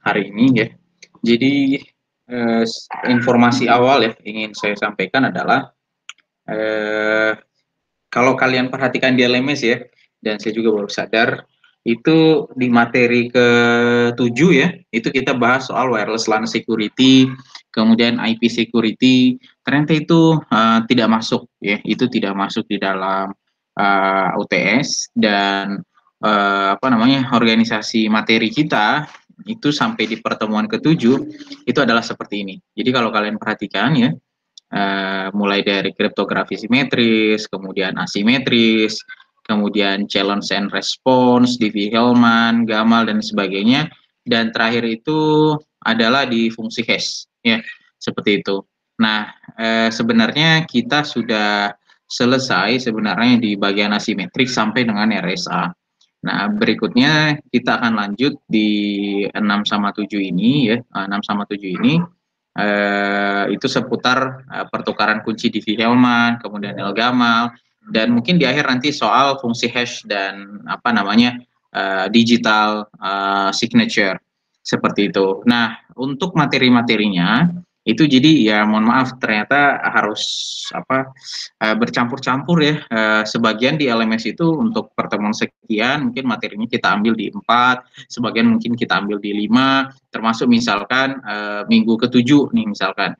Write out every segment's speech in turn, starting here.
hari ini ya. Jadi informasi awal ya ingin saya sampaikan adalah kalau kalian perhatikan di LMS ya, dan saya juga baru sadar itu di materi ke-7 ya, itu kita bahas soal wireless LAN security, kemudian IP security. Ternyata itu tidak masuk ya, itu tidak masuk di dalam UTS dan organisasi materi kita itu sampai di pertemuan ke-7 itu adalah seperti ini. Jadi kalau kalian perhatikan ya, mulai dari kriptografi simetris, kemudian asimetris, kemudian challenge and response, Diffie-Hellman, Gamal dan sebagainya, dan terakhir itu adalah di fungsi hash, ya seperti itu. Nah, sebenarnya kita sudah selesai sebenarnya di bagian asimetrik sampai dengan RSA. Nah, berikutnya kita akan lanjut di 6 sama 7 ini ya, 6 sama 7 ini itu seputar pertukaran kunci Diffie-Hellman, kemudian El-Gamal, dan mungkin di akhir nanti soal fungsi hash dan digital signature seperti itu. Nah, untuk materi-materinya itu jadi ya mohon maaf ternyata harus bercampur-campur ya. Sebagian di LMS itu untuk pertemuan sekian mungkin materinya kita ambil di 4, sebagian mungkin kita ambil di 5, termasuk misalkan minggu ke-7 nih misalkan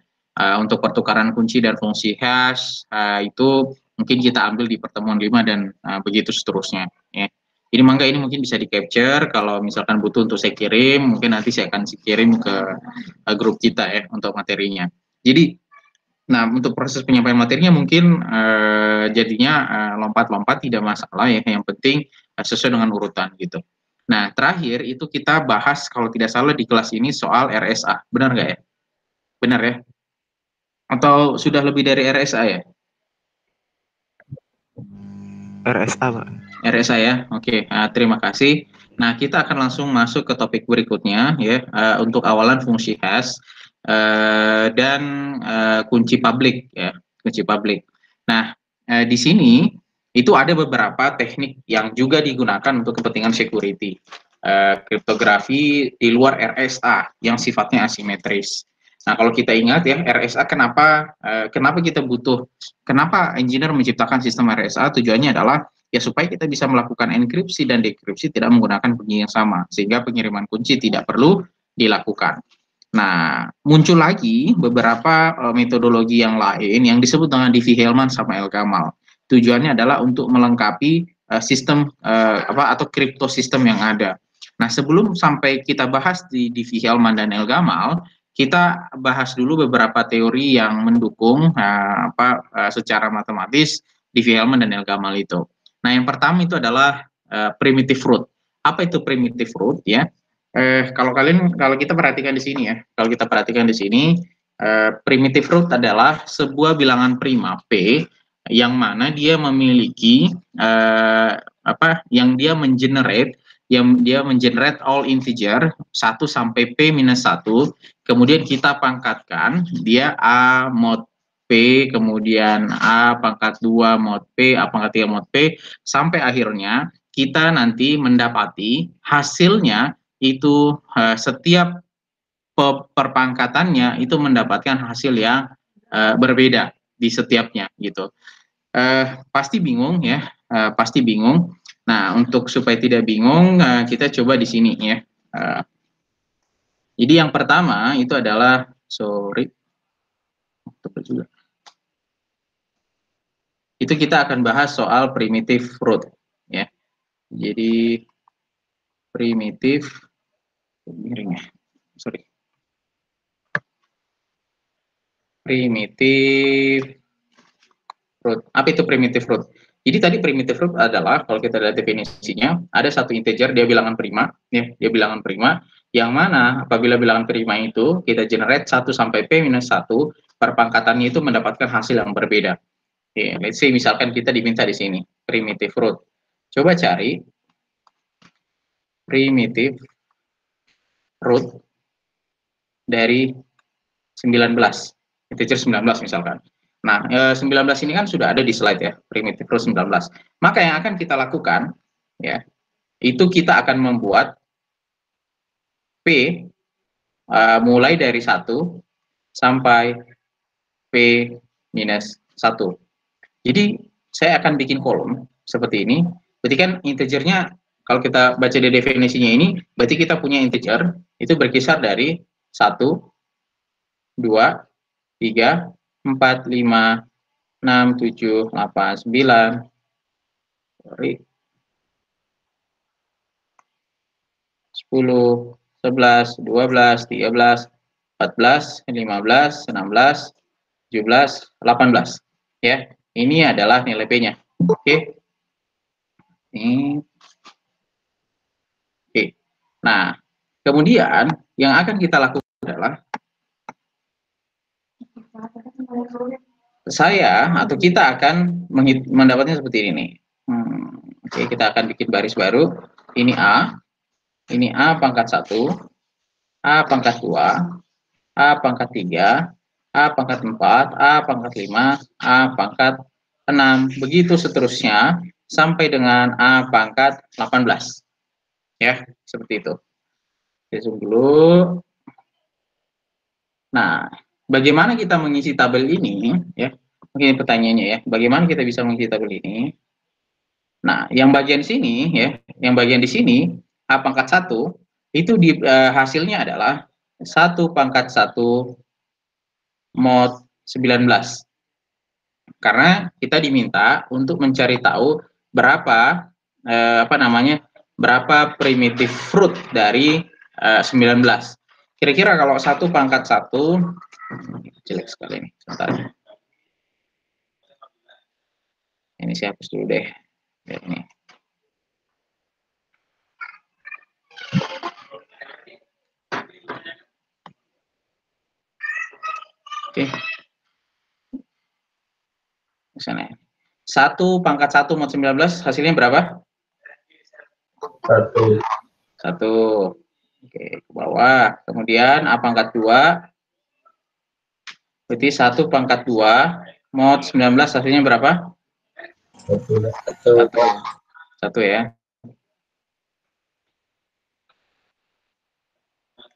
untuk pertukaran kunci dan fungsi hash itu mungkin kita ambil di pertemuan 5 dan begitu seterusnya ya. Jadi mangga ini mungkin bisa di capture kalau misalkan butuh untuk saya kirim, mungkin nanti saya akan kirim ke grup kita ya untuk materinya. Jadi nah, untuk proses penyampaian materinya mungkin jadinya lompat-lompat tidak masalah ya, yang penting sesuai dengan urutan gitu. Nah, terakhir itu kita bahas kalau tidak salah di kelas ini soal RSA, benar nggak ya? Benar ya? Atau sudah lebih dari RSA ya? RSA, Pak. RSA ya, oke. Terima kasih. Nah, kita akan langsung masuk ke topik berikutnya ya, untuk awalan fungsi hash dan kunci publik ya, kunci publik. Nah, di sini itu ada beberapa teknik yang juga digunakan untuk kepentingan security. Kriptografi di luar RSA yang sifatnya asimetris. Nah, kalau kita ingat ya, RSA kenapa kita butuh, kenapa engineer menciptakan sistem RSA? Tujuannya adalah ya supaya kita bisa melakukan enkripsi dan dekripsi tidak menggunakan bunyi yang sama, sehingga pengiriman kunci tidak perlu dilakukan. Nah, muncul lagi beberapa metodologi yang lain yang disebut dengan Diffie-Hellman sama El-Gamal. Tujuannya adalah untuk melengkapi sistem atau kriptosistem yang ada. Nah, sebelum sampai kita bahas di Diffie-Hellman dan El-Gamal, kita bahas dulu beberapa teori yang mendukung secara matematis Diffie-Hellman dan El-Gamal itu. Nah, yang pertama itu adalah primitive root. Apa itu primitive root ya? Kalau kita perhatikan di sini ya, kalau kita perhatikan di sini, primitive root adalah sebuah bilangan prima P yang mana dia memiliki yang dia mengenerate all integer 1 sampai P minus 1, kemudian kita pangkatkan dia A mod P, kemudian A pangkat 2 mod P, A pangkat 3 mod P, sampai akhirnya kita nanti mendapati hasilnya itu setiap perpangkatannya itu mendapatkan hasil yang berbeda di setiapnya gitu. Pasti bingung ya, pasti bingung. Nah, untuk supaya tidak bingung, kita coba di sini ya. Jadi yang pertama itu adalah itu kita akan bahas soal primitive root ya. Jadi primitive root. Apa itu primitive root? Jadi tadi primitive root adalah kalau kita lihat definisinya ada satu integer dia bilangan prima, ya, dia bilangan prima yang mana apabila bilangan prima itu kita generate 1 sampai P minus 1, perpangkatannya itu mendapatkan hasil yang berbeda. Okay, let's say misalkan kita diminta di sini primitive root. Coba cari primitive root dari 19, integer 19 misalkan. Nah, 19 ini kan sudah ada di slide ya, primitive root 19. Maka yang akan kita lakukan ya, itu kita akan membuat P mulai dari 1 sampai P minus 1. Jadi saya akan bikin kolom seperti ini. Berarti kan integernya, kalau kita baca di definisinya ini, berarti kita punya integer itu berkisar dari 1, 2, 3, 4, 5, 6, 7, 8, 9, 10, 11, 12, 13, 14, 15, 16, 17, 18. Ya, ini adalah nilai P-nya. Oke. Ini. Oke. Nah, kemudian yang akan kita lakukan adalah kita akan mendapatnya seperti ini. Oke, kita akan bikin baris baru. Ini A pangkat 1, A pangkat 2, A pangkat 3, A pangkat 4, A pangkat 5, A pangkat 6. Begitu seterusnya sampai dengan A pangkat 18. Ya, seperti itu. Oke, zoom dulu. Nah, bagaimana kita mengisi tabel ini? Ya, mungkin pertanyaannya ya, bagaimana kita bisa mengisi tabel ini? Nah, yang bagian sini ya, yang bagian di sini A pangkat 1 itu hasilnya adalah 1 pangkat 1 mod 19. Karena kita diminta untuk mencari tahu berapa berapa primitive root dari 19. Kira-kira kalau 1 pangkat 1, jelek sekali ini, sebentar. Ini saya hapus dulu deh. Ya, ini. Oke. Sana. 1 pangkat 1 mod 19 hasilnya berapa? 1. 1. Oke, ke bawah. Kemudian A pangkat 2. Berarti 1 pangkat 2 mod 19 hasilnya berapa? 1 ya.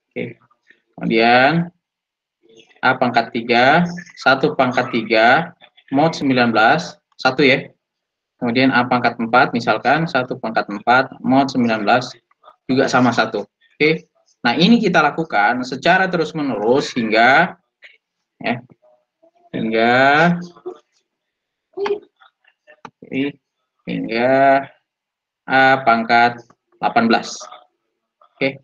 Oke. Kemudian A pangkat 3, 1 pangkat 3 mod 19, 1 ya. Kemudian A pangkat 4 misalkan 1 pangkat 4 mod 19 juga sama 1. Oke. Nah, ini kita lakukan secara terus-menerus hingga A pangkat 18. Oke.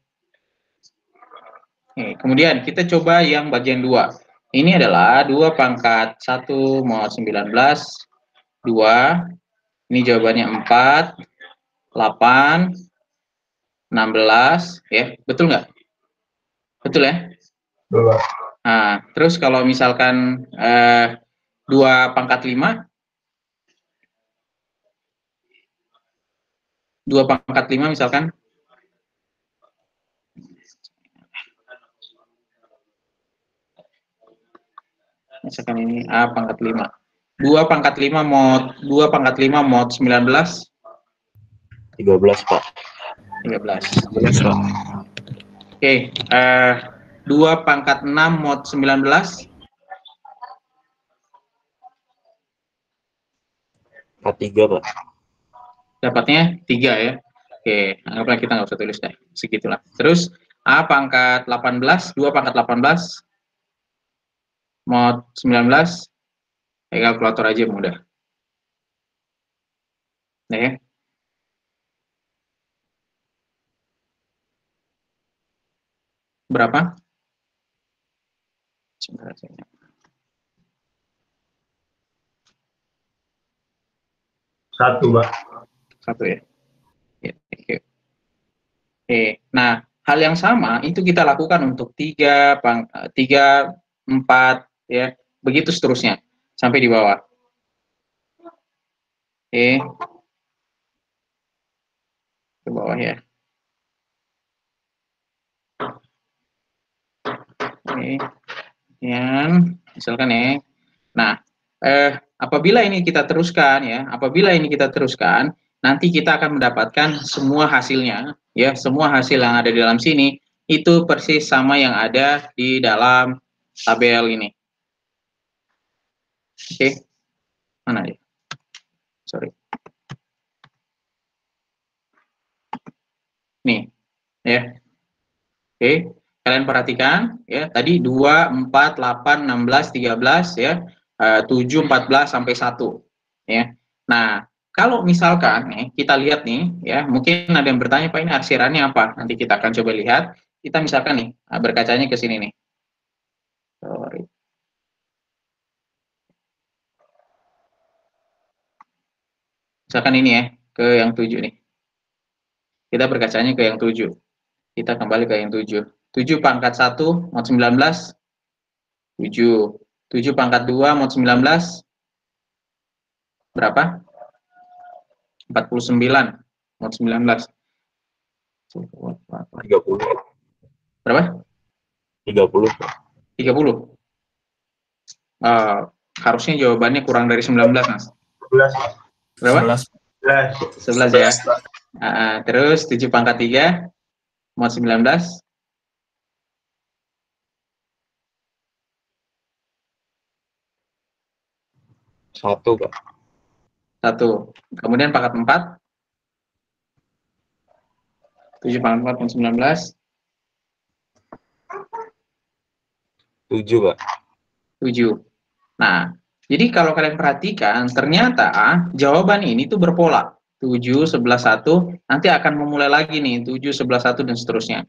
Kemudian kita coba yang bagian 2. Ini adalah 2 pangkat 1 mod 19, 2. Ini jawabannya 4, 8, 16, ya. Betul nggak? Betul ya? Betul. Nah, terus kalau misalkan 2 pangkat 5, 2 pangkat 5 misalkan. Misalkan ini A pangkat 5. 2 pangkat 5 mod 19. 13, Pak. 13. 13, Pak. Oke, 2 pangkat 6 mod 19. 43, Pak. Dapatnya 3 ya. Oke, anggaplah kita nggak usah tulis deh. Segitulah. Terus A pangkat 18, 2 pangkat 18 mod 19. Kalkulator aja mudah. Nah, ya. Berapa? 1, Pak. 1 ya. Oke. Nah, hal yang sama itu kita lakukan untuk 3, 4 ya. Begitu seterusnya sampai di bawah. Ke bawah ya. Yang misalkan ya. Nah, apabila ini kita teruskan ya, nanti kita akan mendapatkan semua hasilnya ya, semua hasil yang ada di dalam sini itu persis sama yang ada di dalam tabel ini. Oke, mana ya? Sorry. Nih, ya. Oke, kalian perhatikan ya, tadi 2, 4, 8, 16, 13 ya, 7, 14 sampai 1 ya. Nah, kalau misalkan nih kita lihat nih ya, mungkin ada yang bertanya Pak ini arsirannya apa? Nanti kita akan coba lihat. Kita misalkan nih berkacanya ke sini nih. Sorry. Misalkan ini ya, ke yang 7 nih. Kita berkacanya ke yang 7. Kita kembali ke yang 7. 7 pangkat 1 mod 19, 7. 7 pangkat 2 mod 19 berapa? 49 mod 19. 30. Berapa? 30. 30. Harusnya jawabannya kurang dari 19, Mas. 11. Berapa? 11. 11 ya. Terus 7 pangkat 3 mod 19. 1, Pak. 1. Kemudian pangkat 4. 7 pangkat 4 mod 19. 7, Pak. 7. Nah, jadi kalau kalian perhatikan, ternyata jawaban ini tuh berpola. 7, 11, 1, nanti akan memulai lagi nih, 7, 11, 1, dan seterusnya.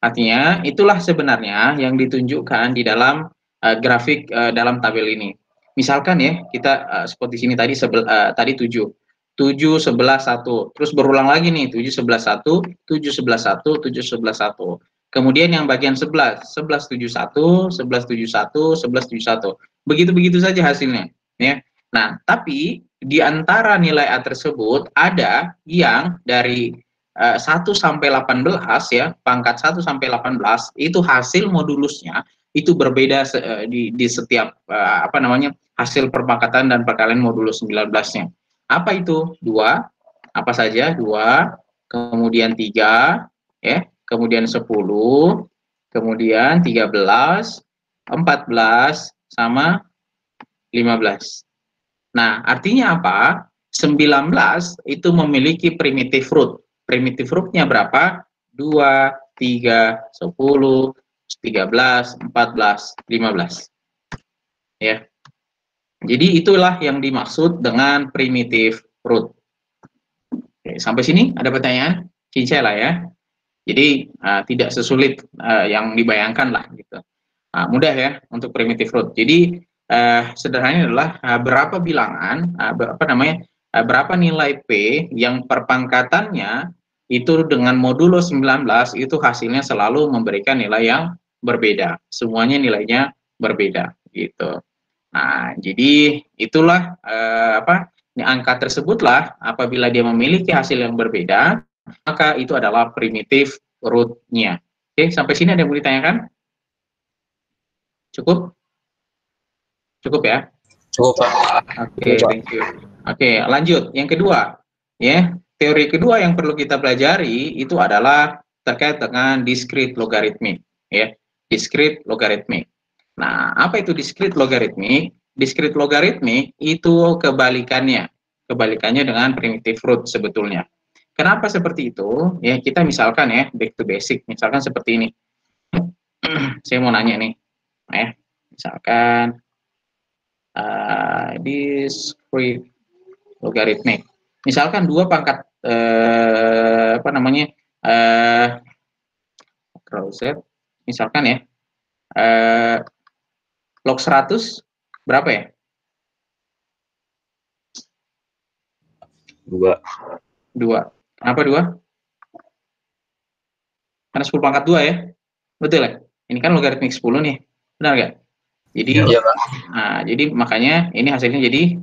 Artinya, itulah sebenarnya yang ditunjukkan di dalam grafik dalam tabel ini. Misalkan ya, kita spot di sini tadi tadi 7. 7, 11, 1. Terus berulang lagi nih, 7, 11, 1, 7, 11, 1, 7, 11, 1. Kemudian yang bagian 11, 11, 7, 1, 11, 7, 1, 11, 7, 1. Begitu-begitu saja hasilnya. Ya. Nah, tapi di antara nilai A tersebut ada yang dari 1 sampai 18 ya, pangkat 1 sampai 18 itu hasil modulusnya itu berbeda di setiap apa namanya? Hasil perpangkatan dan perkalian modulus 19-nya. Apa itu? 2, apa saja? 2, kemudian 3 ya, kemudian 10, kemudian 13, 14 sama 15. Nah, artinya apa? 19 itu memiliki primitive root. Primitive root-nya berapa? 2, 3, 10, 13, 14, 15. Ya. Jadi itulah yang dimaksud dengan primitive root. Oke, sampai sini ada pertanyaan? Cincai lah ya. Jadi tidak sesulit yang dibayangkan lah gitu. Mudah ya untuk primitive root. Jadi sederhananya adalah berapa bilangan apa namanya berapa nilai P yang perpangkatannya itu dengan modulo 19 itu hasilnya selalu memberikan nilai yang berbeda. Semuanya nilainya berbeda gitu. Nah, jadi itulah apa angka tersebutlah apabila dia memiliki hasil yang berbeda, maka itu adalah primitive root-nya. Oke, sampai sini ada yang mau ditanyakan? Cukup? Cukup ya? Cukup, Pak. Oke, thank you. Oke, lanjut. Yang kedua, ya, teori kedua yang perlu kita pelajari itu adalah terkait dengan discrete logarithmic, ya, discrete logarithmic. Nah, apa itu discrete logarithmic? Discrete logarithmic itu kebalikannya dengan primitive root sebetulnya. Kenapa seperti itu? Ya, kita misalkan ya, back to basic, misalkan seperti ini. Saya mau nanya nih, ya, misalkan discrete logarithmic. Misalkan 2 pangkat apa namanya Z, misalkan ya log 100 berapa ya? 2. 2. Kenapa 2? Karena 10 pangkat 2 ya. Betul ya? Ini kan logaritmik 10 nih. Benar nggak? Jadi Iya, Pak. Nah, jadi makanya ini hasilnya jadi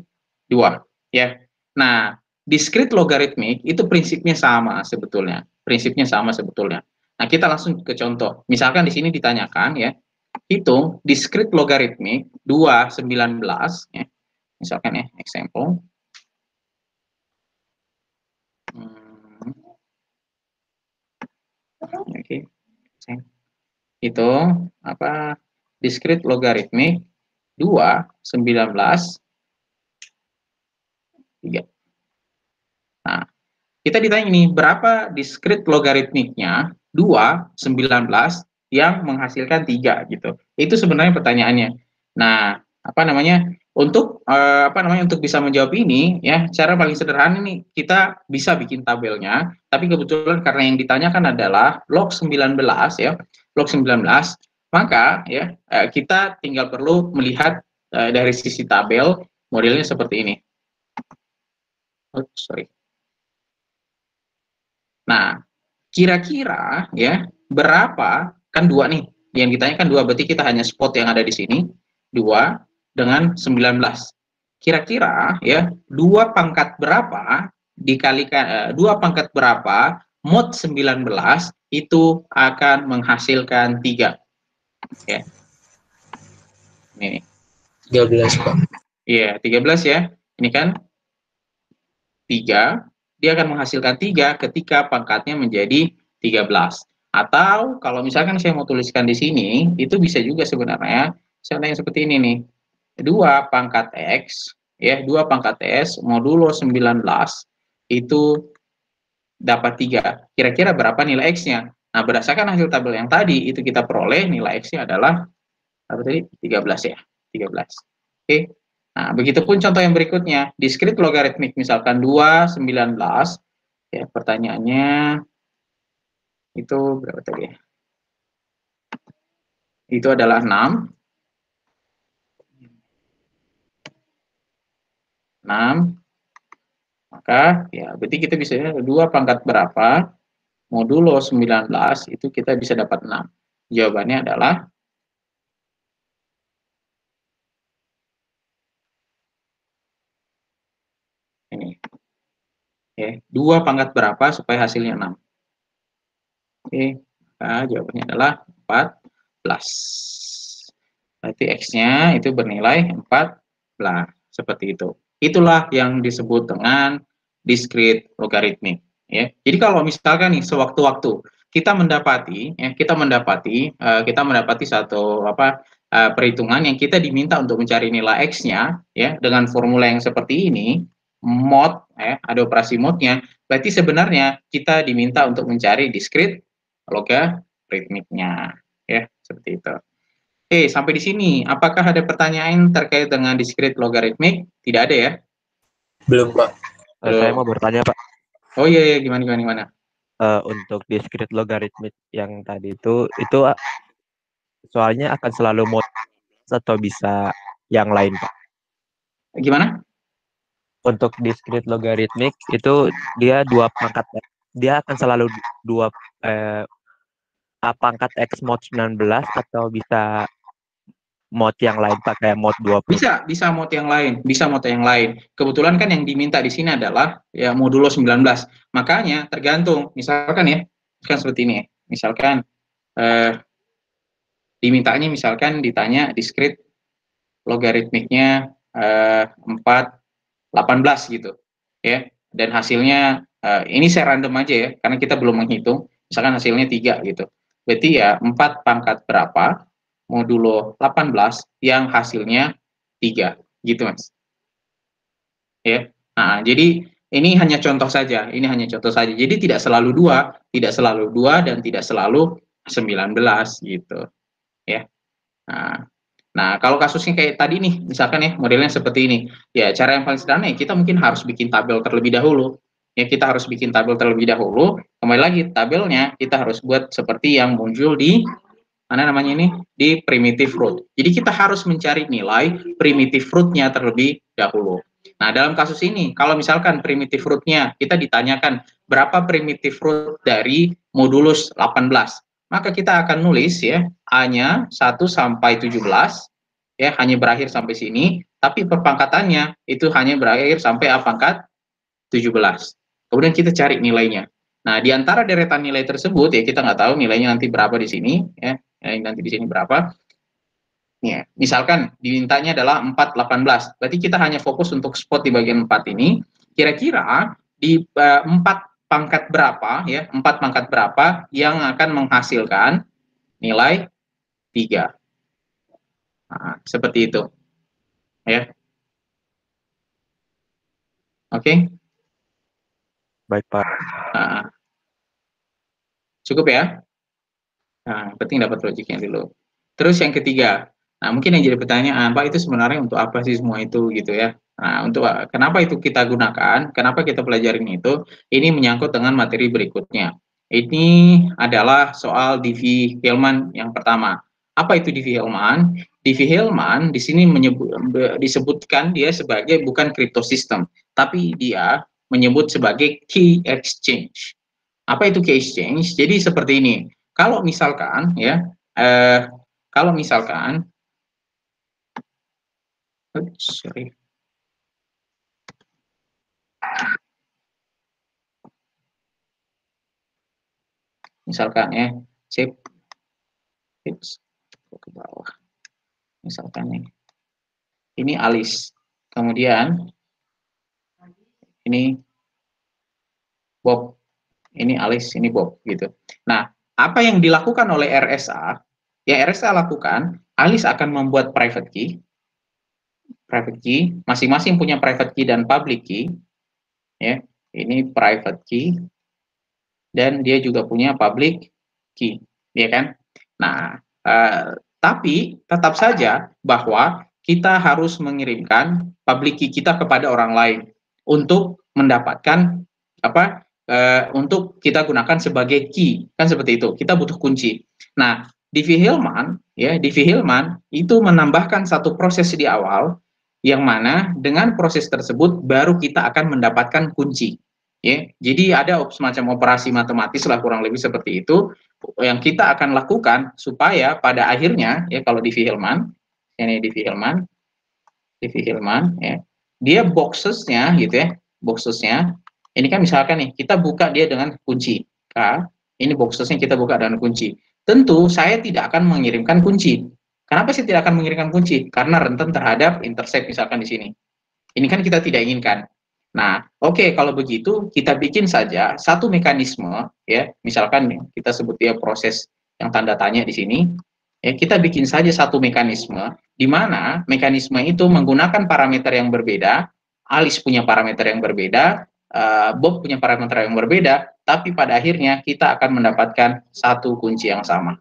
2 ya. Nah, discrete logarithmic itu prinsipnya sama sebetulnya. Prinsipnya sama sebetulnya. Nah, kita langsung ke contoh. Misalkan di sini ditanyakan ya, hitung discrete logarithmic 2, 19 ya. Misalkan ya, example. Oke. itu apa? Discrete logaritmik 2, 19, 3. Nah, kita ditanya ini, berapa discrete logaritmiknya 2, 19 yang menghasilkan 3 gitu. Itu sebenarnya pertanyaannya. Nah, apa namanya? Untuk bisa menjawab ini ya, cara paling sederhana nih kita bisa bikin tabelnya, tapi kebetulan karena yang ditanyakan adalah log 19 ya, log 19, maka ya kita tinggal perlu melihat dari sisi tabel modelnya seperti ini. Oh, sorry. Nah, kira-kira ya berapa, kan 2 nih, yang ditanyakan 2, berarti kita hanya spot yang ada di sini, 2 dengan 19. Kira-kira ya 2 pangkat berapa dikalikan 2 pangkat berapa mod 19 itu akan menghasilkan 3 ya. Ini 13, Pak. iya 13 ya. Ini kan 3, dia akan menghasilkan 3 ketika pangkatnya menjadi 13. Atau kalau misalkan saya mau tuliskan di sini, itu bisa juga sebenarnya, yang seperti ini nih. 2 pangkat X, ya 2 pangkat S, modulo 19, itu dapat 3. Kira-kira berapa nilai X-nya? Nah, berdasarkan hasil tabel yang tadi, itu kita peroleh nilai X-nya adalah, apa tadi? 13 ya, 13. Oke. Nah, begitupun contoh yang berikutnya, discrete logaritmik misalkan 2, 19, ya pertanyaannya itu berapa tadi ya? Itu adalah 6. 6, maka ya berarti kita bisa 2 pangkat berapa modulo 19 itu kita bisa dapat 6. Jawabannya adalah ini. Ya, 2 pangkat berapa supaya hasilnya 6. Oke, maka jawabannya adalah 14. Berarti X-nya itu bernilai 14. Seperti itu. Itulah yang disebut dengan discrete logaritmik. Ya. Jadi kalau misalkan nih sewaktu-waktu kita mendapati satu perhitungan yang kita diminta untuk mencari nilai X-nya ya dengan formula yang seperti ini, mod ya, ada operasi modnya, berarti sebenarnya kita diminta untuk mencari discrete logaritmiknya ya, seperti itu. Oke, sampai di sini. Apakah ada pertanyaan terkait dengan discrete logaritmik? Tidak ada ya? Belum, Pak. Saya mau bertanya, Pak. Oh iya, gimana? Untuk discrete logaritmik yang tadi itu soalnya akan selalu mod atau bisa yang lain, Pak? Gimana? Untuk discrete logaritmik itu dia 2 pangkat. Dia akan selalu 2 A pangkat X mod 19 atau bisa mod yang lain, Pak, kayak mod 20. Bisa mod yang lain. Kebetulan kan yang diminta di sini adalah ya modulo 19. Makanya tergantung, misalkan ya, kan seperti ini ya. Misalkan ditanya discrete logaritmiknya 4/18 gitu. Ya. Dan hasilnya ini saya random aja ya, karena kita belum menghitung. Misalkan hasilnya 3 gitu. Berarti ya 4 pangkat berapa modulo 18 yang hasilnya 3 gitu Mas. Ya. Nah, jadi ini hanya contoh saja. Jadi tidak selalu 2 dan tidak selalu 19 gitu. Ya. Nah, kalau kasusnya kayak tadi nih, misalkan ya modelnya seperti ini. Ya, cara yang paling sederhana ya kita mungkin harus bikin tabel terlebih dahulu. Ya, kita harus bikin tabel terlebih dahulu. Kembali lagi tabelnya kita harus buat seperti yang muncul di mana namanya ini, di primitive root. Jadi kita harus mencari nilai primitive root-nya terlebih dahulu. Nah, dalam kasus ini kalau misalkan primitive root-nya kita ditanyakan berapa primitive root dari modulus 18, maka kita akan nulis ya A-nya 1 sampai 17 ya, hanya berakhir sampai sini, tapi perpangkatannya itu hanya berakhir sampai A pangkat 17. Kemudian kita cari nilainya. Nah, di antara deretan nilai tersebut ya kita nggak tahu nilainya nanti berapa di sini ya. Nanti di sini berapa. Ya, misalkan dimintanya adalah 4/18. Berarti kita hanya fokus untuk spot di bagian 4 ini. Kira-kira di 4 pangkat berapa ya? 4 pangkat berapa yang akan menghasilkan nilai 3. Nah, seperti itu. Ya. Oke. Baik, Pak. Nah, cukup ya. Nah, penting dapat logiknya dulu. Terus yang ketiga, nah mungkin yang jadi pertanyaan, Pak, itu sebenarnya untuk apa sih semua itu gitu ya? Nah, untuk kenapa itu kita gunakan? Kenapa kita pelajarin itu? Ini menyangkut dengan materi berikutnya. Ini adalah soal Diffie-Hellman yang pertama. Apa itu Diffie-Hellman? Diffie-Hellman di sini disebutkan dia sebagai bukan cryptosystem, tapi dia menyebut sebagai key exchange. Apa itu key exchange? Jadi seperti ini. Kalau misalkan ya, kalau misalkan, sorry, misalkan ya, sip, ke bawah, misalkan nih, ini Alis, kemudian ini Bob, ini Alis, ini Bob, gitu. Nah, apa yang dilakukan oleh RSA? Ya RSA lakukan, Alis akan membuat private key, masing-masing punya private key dan public key, ya. Ini private key, dan dia juga punya public key, ya kan? Nah, tapi tetap saja bahwa kita harus mengirimkan public key kita kepada orang lain untuk mendapatkan apa? Untuk kita gunakan sebagai key, kan seperti itu. Kita butuh kunci. Nah, Diffie-Hellman, ya, Diffie-Hellman itu menambahkan satu proses di awal, yang mana dengan proses tersebut baru kita akan mendapatkan kunci. Ya, jadi ada semacam operasi matematis lah kurang lebih seperti itu yang kita akan lakukan supaya pada akhirnya ya kalau Diffie-Hellman, ini Diffie-Hellman ya, dia boxesnya gitu ya, boxesnya ini kan misalkan nih kita buka dia dengan kunci K, ini boxesnya kita buka dengan kunci. Tentu saya tidak akan mengirimkan kunci. Kenapa sih tidak akan mengirimkan kunci? Karena rentan terhadap intercept misalkan di sini. Ini kan kita tidak inginkan. Nah, oke, kalau begitu kita bikin saja satu mekanisme ya, misalkan kita sebut dia proses yang tanda tanya di sini. Ya, kita bikin saja satu mekanisme di mana mekanisme itu menggunakan parameter yang berbeda, Alice punya parameter yang berbeda, Bob punya parameter yang berbeda, tapi pada akhirnya kita akan mendapatkan satu kunci yang sama.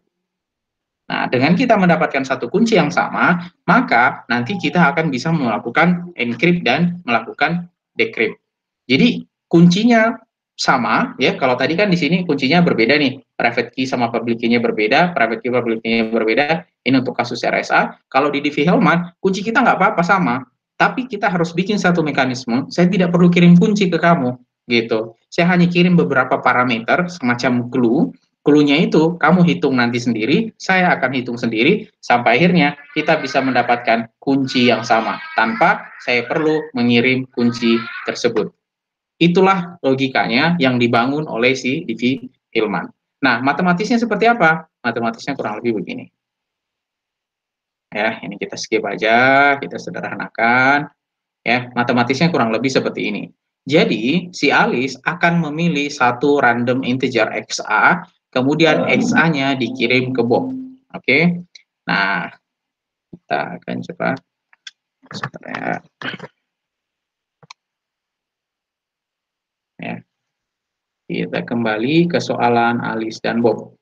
Nah, dengan kita mendapatkan satu kunci yang sama, maka nanti kita akan bisa melakukan encrypt dan melakukan decrypt. Jadi kuncinya sama ya. Kalau tadi kan di sini kuncinya berbeda nih. Private key sama public key-nya berbeda, private key public key-nya berbeda. Ini untuk kasus RSA. Kalau di Diffie-Hellman, kunci kita nggak apa-apa sama. Tapi kita harus bikin satu mekanisme. Saya tidak perlu kirim kunci ke kamu gitu. Saya hanya kirim beberapa parameter semacam clue. Clue-nya itu kamu hitung nanti sendiri, saya akan hitung sendiri, sampai akhirnya kita bisa mendapatkan kunci yang sama, tanpa saya perlu mengirim kunci tersebut. Itulah logikanya yang dibangun oleh si Diffie-Hellman. Nah, matematisnya seperti apa? Matematisnya kurang lebih begini. Ya, ini kita skip aja, kita sederhanakan. Ya, matematisnya kurang lebih seperti ini. Jadi, si Alice akan memilih satu random integer XA, kemudian XA-nya dikirim ke Bob. Oke. Nah, kita akan coba ya. Kita kembali ke soalan Alice dan Bob.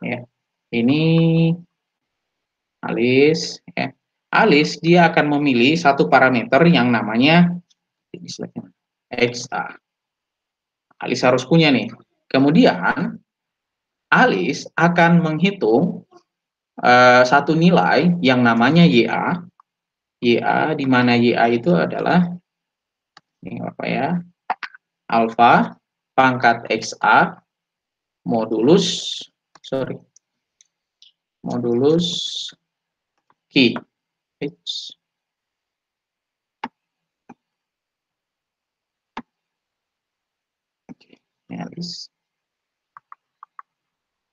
Ya. Ini Alice ya. Alice dia akan memilih satu parameter yang namanya XA. Alice harus punya nih. Kemudian Alice akan menghitung satu nilai yang namanya YA. YA di mana YA itu adalah ini apa ya? Alfa pangkat XA modulus Q.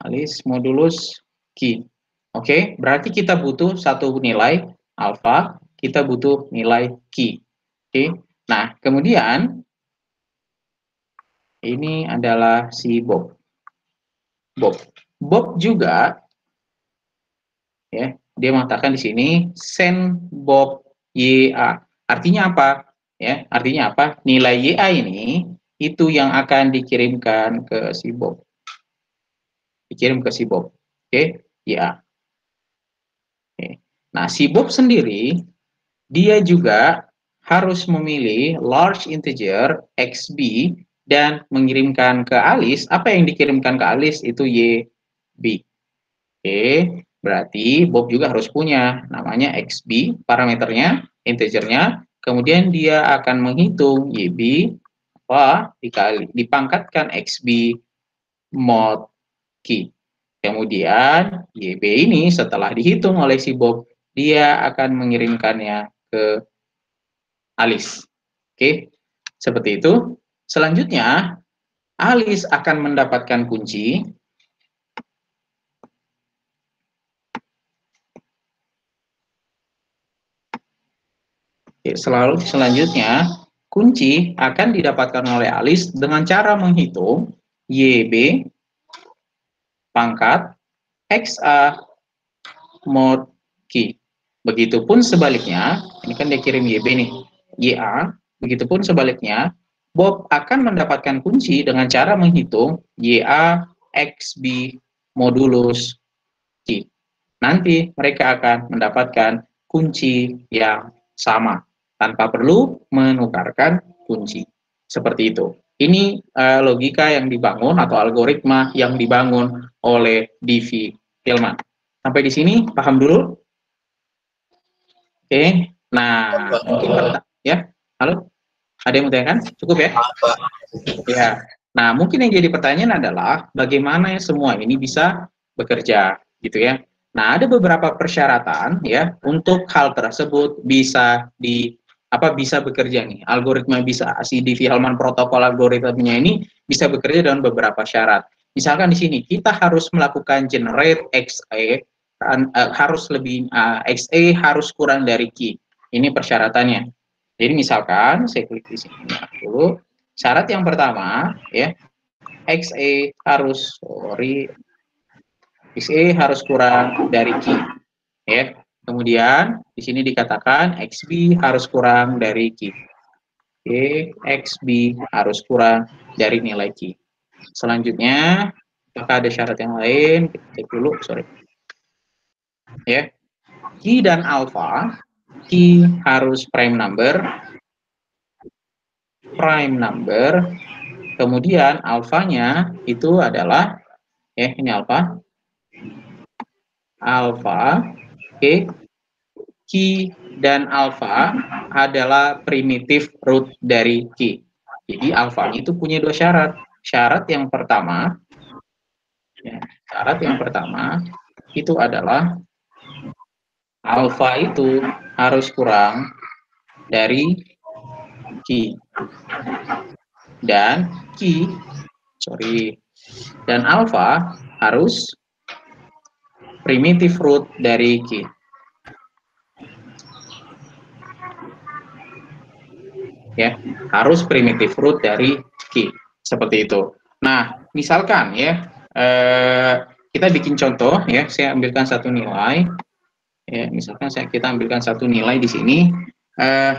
Alice modulus Q. Oke, berarti kita butuh satu nilai alfa, kita butuh nilai Q. Oke. Nah, kemudian ini adalah si Bob. Bob juga, ya, dia mengatakan di sini send Bob YA. Artinya apa? Ya, artinya apa? Nilai YA ini itu yang akan dikirimkan ke si Bob. Dikirim ke si Bob. Oke, YA. Oke. Nah, si Bob sendiri dia juga harus memilih large integer XB dan mengirimkan ke Alice. Apa yang dikirimkan ke Alice itu YB. Oke, berarti Bob juga harus punya namanya XB, parameternya, integernya. Kemudian dia akan menghitung YB apa dipangkatkan XB mod key. Kemudian YB ini setelah dihitung oleh si Bob, dia akan mengirimkannya ke Alice. Oke, seperti itu. Selanjutnya, Alice akan mendapatkan kunci. Oke, selanjutnya, kunci akan didapatkan oleh Alice dengan cara menghitung YB pangkat XA mod key. Begitupun sebaliknya, ini kan dia kirim YB nih, YA. Begitupun sebaliknya, Bob akan mendapatkan kunci dengan cara menghitung YA XB modulus key. Nanti mereka akan mendapatkan kunci yang sama tanpa perlu menukarkan kunci. Seperti itu. Ini logika yang dibangun atau algoritma yang dibangun oleh D.V. Hillman. Sampai di sini paham dulu? Oke. Nah, mungkin ya. Halo? Ada yang mau tanyakan? Cukup ya? Ya. Nah, mungkin yang jadi pertanyaan adalah bagaimana semua ini bisa bekerja, gitu ya. Nah, ada beberapa persyaratan ya untuk hal tersebut bisa bisa bekerja nih. Algoritma bisa si D.V. Hillman protokol algoritmanya ini bisa bekerja dengan beberapa syarat. Misalkan di sini kita harus melakukan generate XA harus lebih XA harus kurang dari key. Ini persyaratannya. Jadi misalkan saya klik di sini dulu. Syarat yang pertama ya XA harus kurang dari key. Ya. Kemudian di sini dikatakan XB harus kurang dari key. Oke, XB harus kurang dari nilai key. Selanjutnya, apakah ada syarat yang lain? Kita cek dulu, sorry. Ya, key dan alpha, key harus prime number, kemudian alfanya itu adalah ini alpha, oke, key dan alpha adalah primitive root dari key. Jadi alfanya itu punya dua syarat. Syarat yang pertama itu adalah alpha itu harus kurang dari key dan alpha harus primitive root dari key. Ya, harus primitive root dari key. Seperti itu. Nah, misalkan ya kita bikin contoh ya, saya ambilkan satu nilai. Ya, misalkan kita ambilkan satu nilai di sini.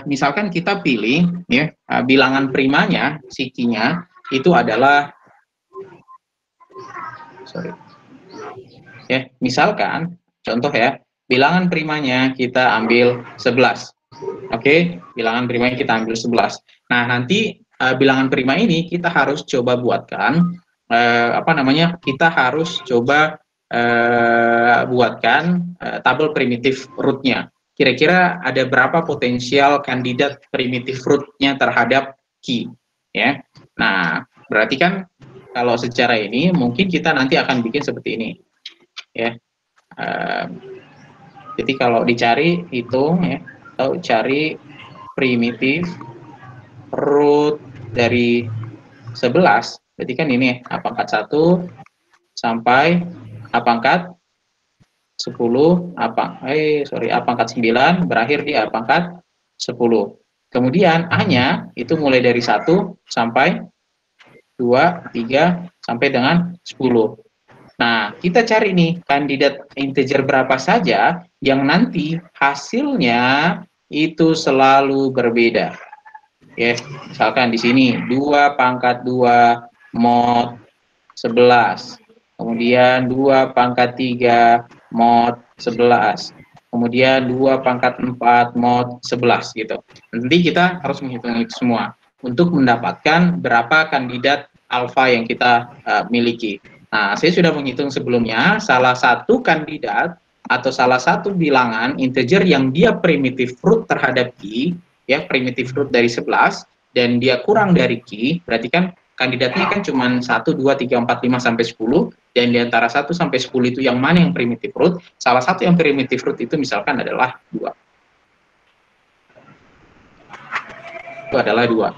Misalkan kita pilih ya bilangan primanya, si key-nya itu adalah ya, misalkan contoh ya, bilangan primanya kita ambil 11. Oke, bilangan primanya kita ambil 11. Nah, nanti bilangan prima ini kita harus coba buatkan kita harus coba buatkan tabel primitif root-nya. Kira-kira ada berapa potensial kandidat primitif root-nya terhadap key, ya. Nah, berarti kan kalau secara ini mungkin kita nanti akan bikin seperti ini, ya. Jadi kalau dicari hitung ya, atau cari primitif root dari 11, berarti kan ini A pangkat 1 sampai A pangkat 10, A pangkat 9 berakhir di A pangkat 10. Kemudian A-nya itu mulai dari 1 sampai 2, 3 sampai dengan 10. Nah, kita cari nih kandidat integer berapa saja yang nanti hasilnya itu selalu berbeda. Ya, misalkan di sini 2 pangkat 2 mod 11. Kemudian 2 pangkat 3 mod 11. Kemudian 2 pangkat 4 mod 11 gitu. Nanti kita harus menghitung itu semua untuk mendapatkan berapa kandidat alfa yang kita miliki. Nah, saya sudah menghitung sebelumnya salah satu kandidat atau salah satu bilangan integer yang dia primitive root terhadap key, ya primitive root dari 11 dan dia kurang dari key, berarti kan kandidatnya kan cuma 1, 2, 3, 4, 5, sampai 10, dan di antara 1 sampai 10 itu yang mana yang primitive root, salah satu yang primitive root itu misalkan adalah 2. Itu adalah 2.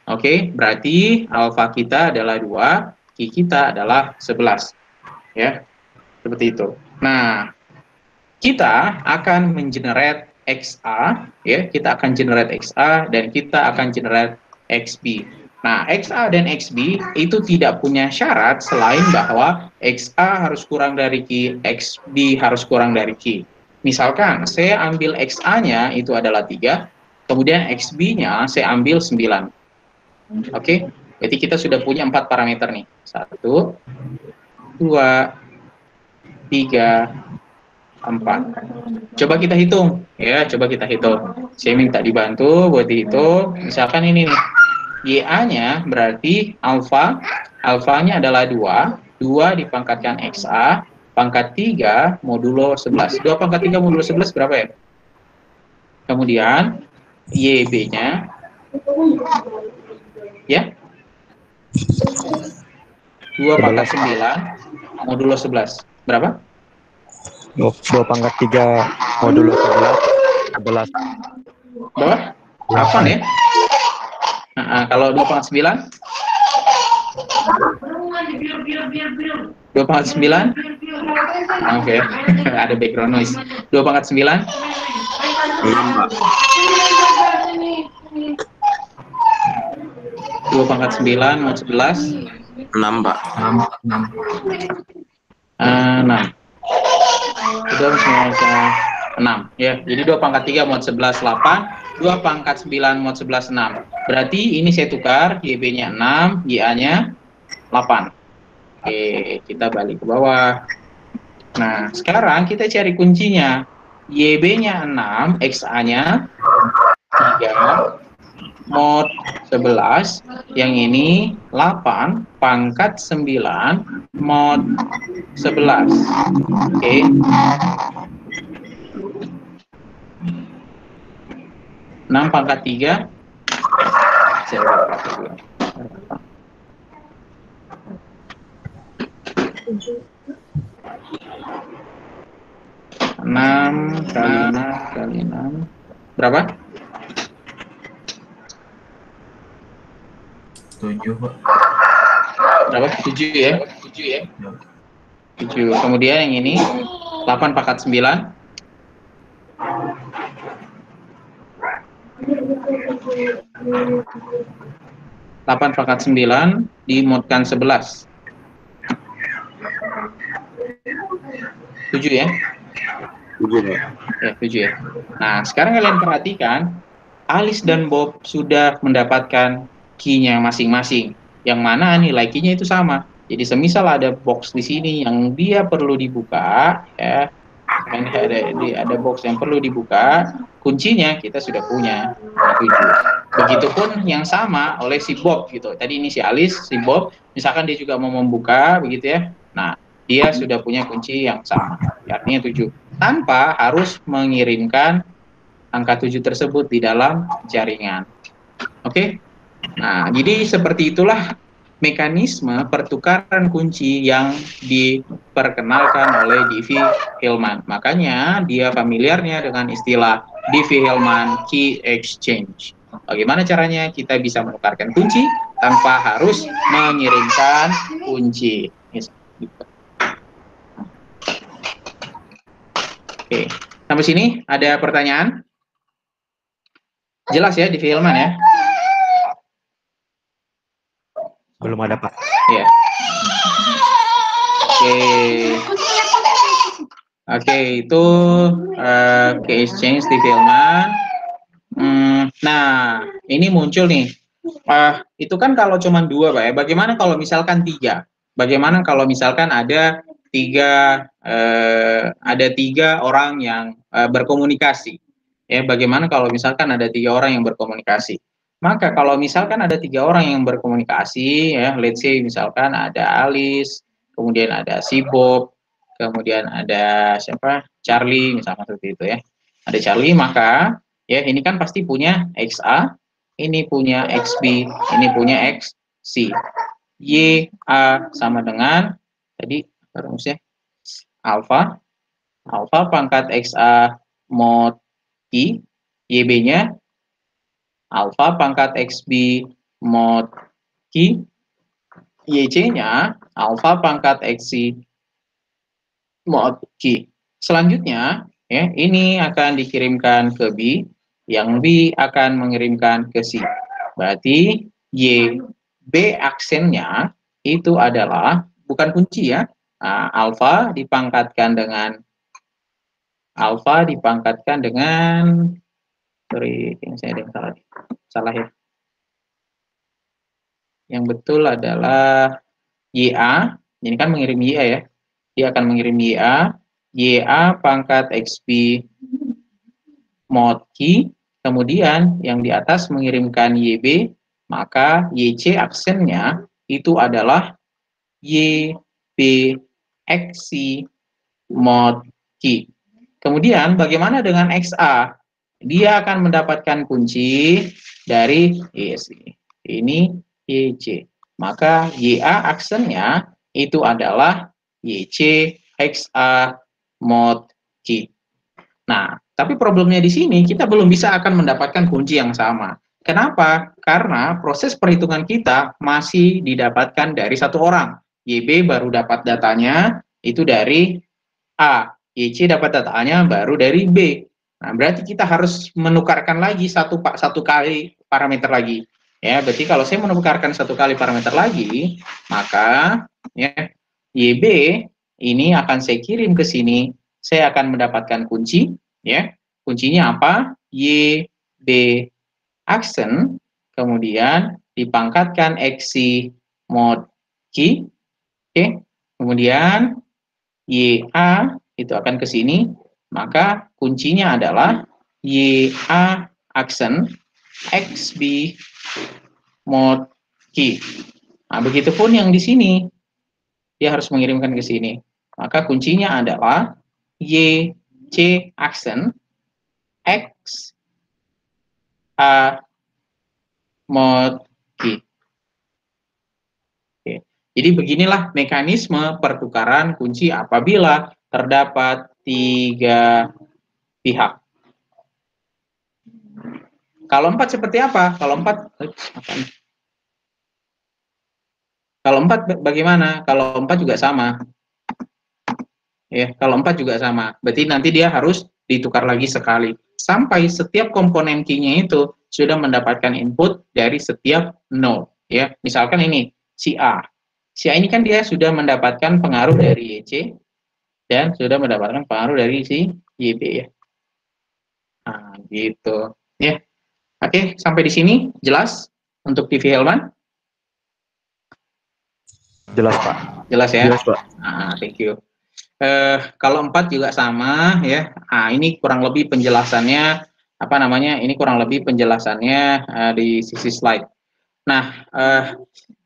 Oke, berarti alfa kita adalah 2, Q kita adalah 11. Ya, seperti itu. Nah, kita akan mengenerate XA, ya, kita akan generate XA dan kita akan generate XB. Nah, XA dan XB itu tidak punya syarat selain bahwa XA harus kurang dari Q, XB harus kurang dari Q. Misalkan saya ambil XA-nya itu adalah 3, kemudian XB-nya saya ambil 9. Oke, jadi kita sudah punya 4 parameter nih. 1, 2, 3, 4. Coba kita hitung, ya. Coba kita hitung. Saya minta dibantu buat dihitung. Misalkan ini nih, YA-nya berarti alfanya adalah 2. 2 dipangkatkan XA, pangkat 3 modulo 11. 2 pangkat 3 modulo 11 berapa ya? Kemudian YB-nya, ya, 2 pangkat 9 modulo 11. Berapa? 2 pangkat 3 modulo 11. Berapa? 8 ya? Kalau 2 pangkat 9? 2 pangkat 9? Oke, ada background noise. 2 pangkat 9? 2 pangkat 9 mod 11? 6, Pak. 6. 6. Itu harus 6. Ya, jadi 2 pangkat 3 mod 11 8, 2 pangkat 9 mod 11 6. Berarti ini saya tukar, YB-nya 6, YA-nya 8. Oke, kita balik ke bawah. Nah, sekarang kita cari kuncinya. YB-nya 6, XA-nya 3, mod 11, yang ini 8 pangkat 9 mod 11. Oke. Okay. 6 pangkat 3. Saya berapa dulu? 6 kali 6 kali 6. Berapa? 7, Pak. Berapa? 7 ya? 7. Kemudian yang ini 8 pangkat 9. 8 pangkat 9 dimodkan 11. 7 ya? 7, Pak. Ya, 7 ya. Nah, sekarang kalian perhatikan, Alice dan Bob sudah mendapatkan key-nya masing-masing. Yang mana nilai key-nya itu sama. Jadi semisal ada box di sini yang dia perlu dibuka, ya, ada box yang perlu dibuka, kuncinya kita sudah punya 7. Begitupun yang sama oleh si Bob gitu. Tadi ini si Alice, si Bob, misalkan dia juga mau membuka, begitu ya. Nah, dia sudah punya kunci yang sama, artinya 7. Tanpa harus mengirimkan angka 7 tersebut di dalam jaringan. Oke? Nah, jadi seperti itulah mekanisme pertukaran kunci yang diperkenalkan oleh Diffie-Hellman. Makanya dia familiarnya dengan istilah Diffie-Hellman key exchange. Bagaimana caranya kita bisa menukarkan kunci tanpa harus mengirimkan kunci. Oke, sampai sini ada pertanyaan? Jelas ya Diffie-Hellman ya? Belum ada, Pak. Iya. Oke, itu ke exchange TV Hilman. Nah, ini muncul nih. Itu kan kalau cuma 2, Pak ya. Bagaimana kalau misalkan 3? Bagaimana kalau misalkan ada 3 orang yang berkomunikasi? Ya, bagaimana kalau misalkan ada 3 orang yang berkomunikasi? Maka kalau misalkan ada 3 orang yang berkomunikasi, ya, let's say misalkan ada Alice, kemudian ada si Bob, kemudian ada siapa? Charlie, misalkan seperti itu ya. Ada Charlie, maka ya ini kan pasti punya XA, ini punya XB, ini punya XC. Y A sama dengan tadi rumusnya alfa pangkat XA mod I, YB-nya alfa pangkat XB mod Q, YC-nya alfa pangkat XC mod Q. Selanjutnya, ya, ini akan dikirimkan ke B, yang B akan mengirimkan ke C. Berarti YB aksennya itu adalah, bukan kunci ya, alfa dipangkatkan dengan sorry, saya ada yang salah ya. Yang betul adalah YA, ini kan mengirim YA ya. Dia akan mengirim YA pangkat XB mod Q, kemudian yang di atas mengirimkan YB, maka YC aksennya itu adalah YB XC mod Q. Kemudian bagaimana dengan XA? Dia akan mendapatkan kunci dari YC. Ini YC. Maka YA aksennya itu adalah YC XA mod Q. Nah, tapi problemnya di sini kita belum bisa akan mendapatkan kunci yang sama. Kenapa? Karena proses perhitungan kita masih didapatkan dari 1 orang. YB baru dapat datanya itu dari A. YC dapat datanya baru dari B. Nah, berarti kita harus menukarkan lagi satu kali parameter lagi. Ya, berarti kalau saya menukarkan 1 kali parameter lagi, maka ya YB ini akan saya kirim ke sini. Saya akan mendapatkan kunci, ya. Kuncinya apa? YB aksen, kemudian dipangkatkan XC mod Q. Oke. Kemudian YA itu akan ke sini, maka kuncinya adalah YA aksen XB mod Q. Nah, begitupun yang di sini, dia harus mengirimkan ke sini. Maka kuncinya adalah YC aksen X A mod Q. Oke. Jadi beginilah mekanisme pertukaran kunci apabila terdapat 3 pihak. Kalau 4 seperti apa? Kalau 4 bagaimana? Kalau 4 juga sama. Ya, kalau 4 juga sama. Berarti nanti dia harus ditukar lagi sekali sampai setiap komponen key-nya itu sudah mendapatkan input dari setiap node, ya. Misalkan ini si A. Si A ini kan dia sudah mendapatkan pengaruh dari YC dan sudah mendapatkan pengaruh dari si YB, ya. Nah, gitu. Ya. Oke, sampai di sini jelas untuk TV Hilman? Jelas, Pak. Jelas ya? Jelas, Pak. Thank you. Kalau 4 juga sama ya. Ini kurang lebih penjelasannya ini kurang lebih penjelasannya di sisi slide. Nah,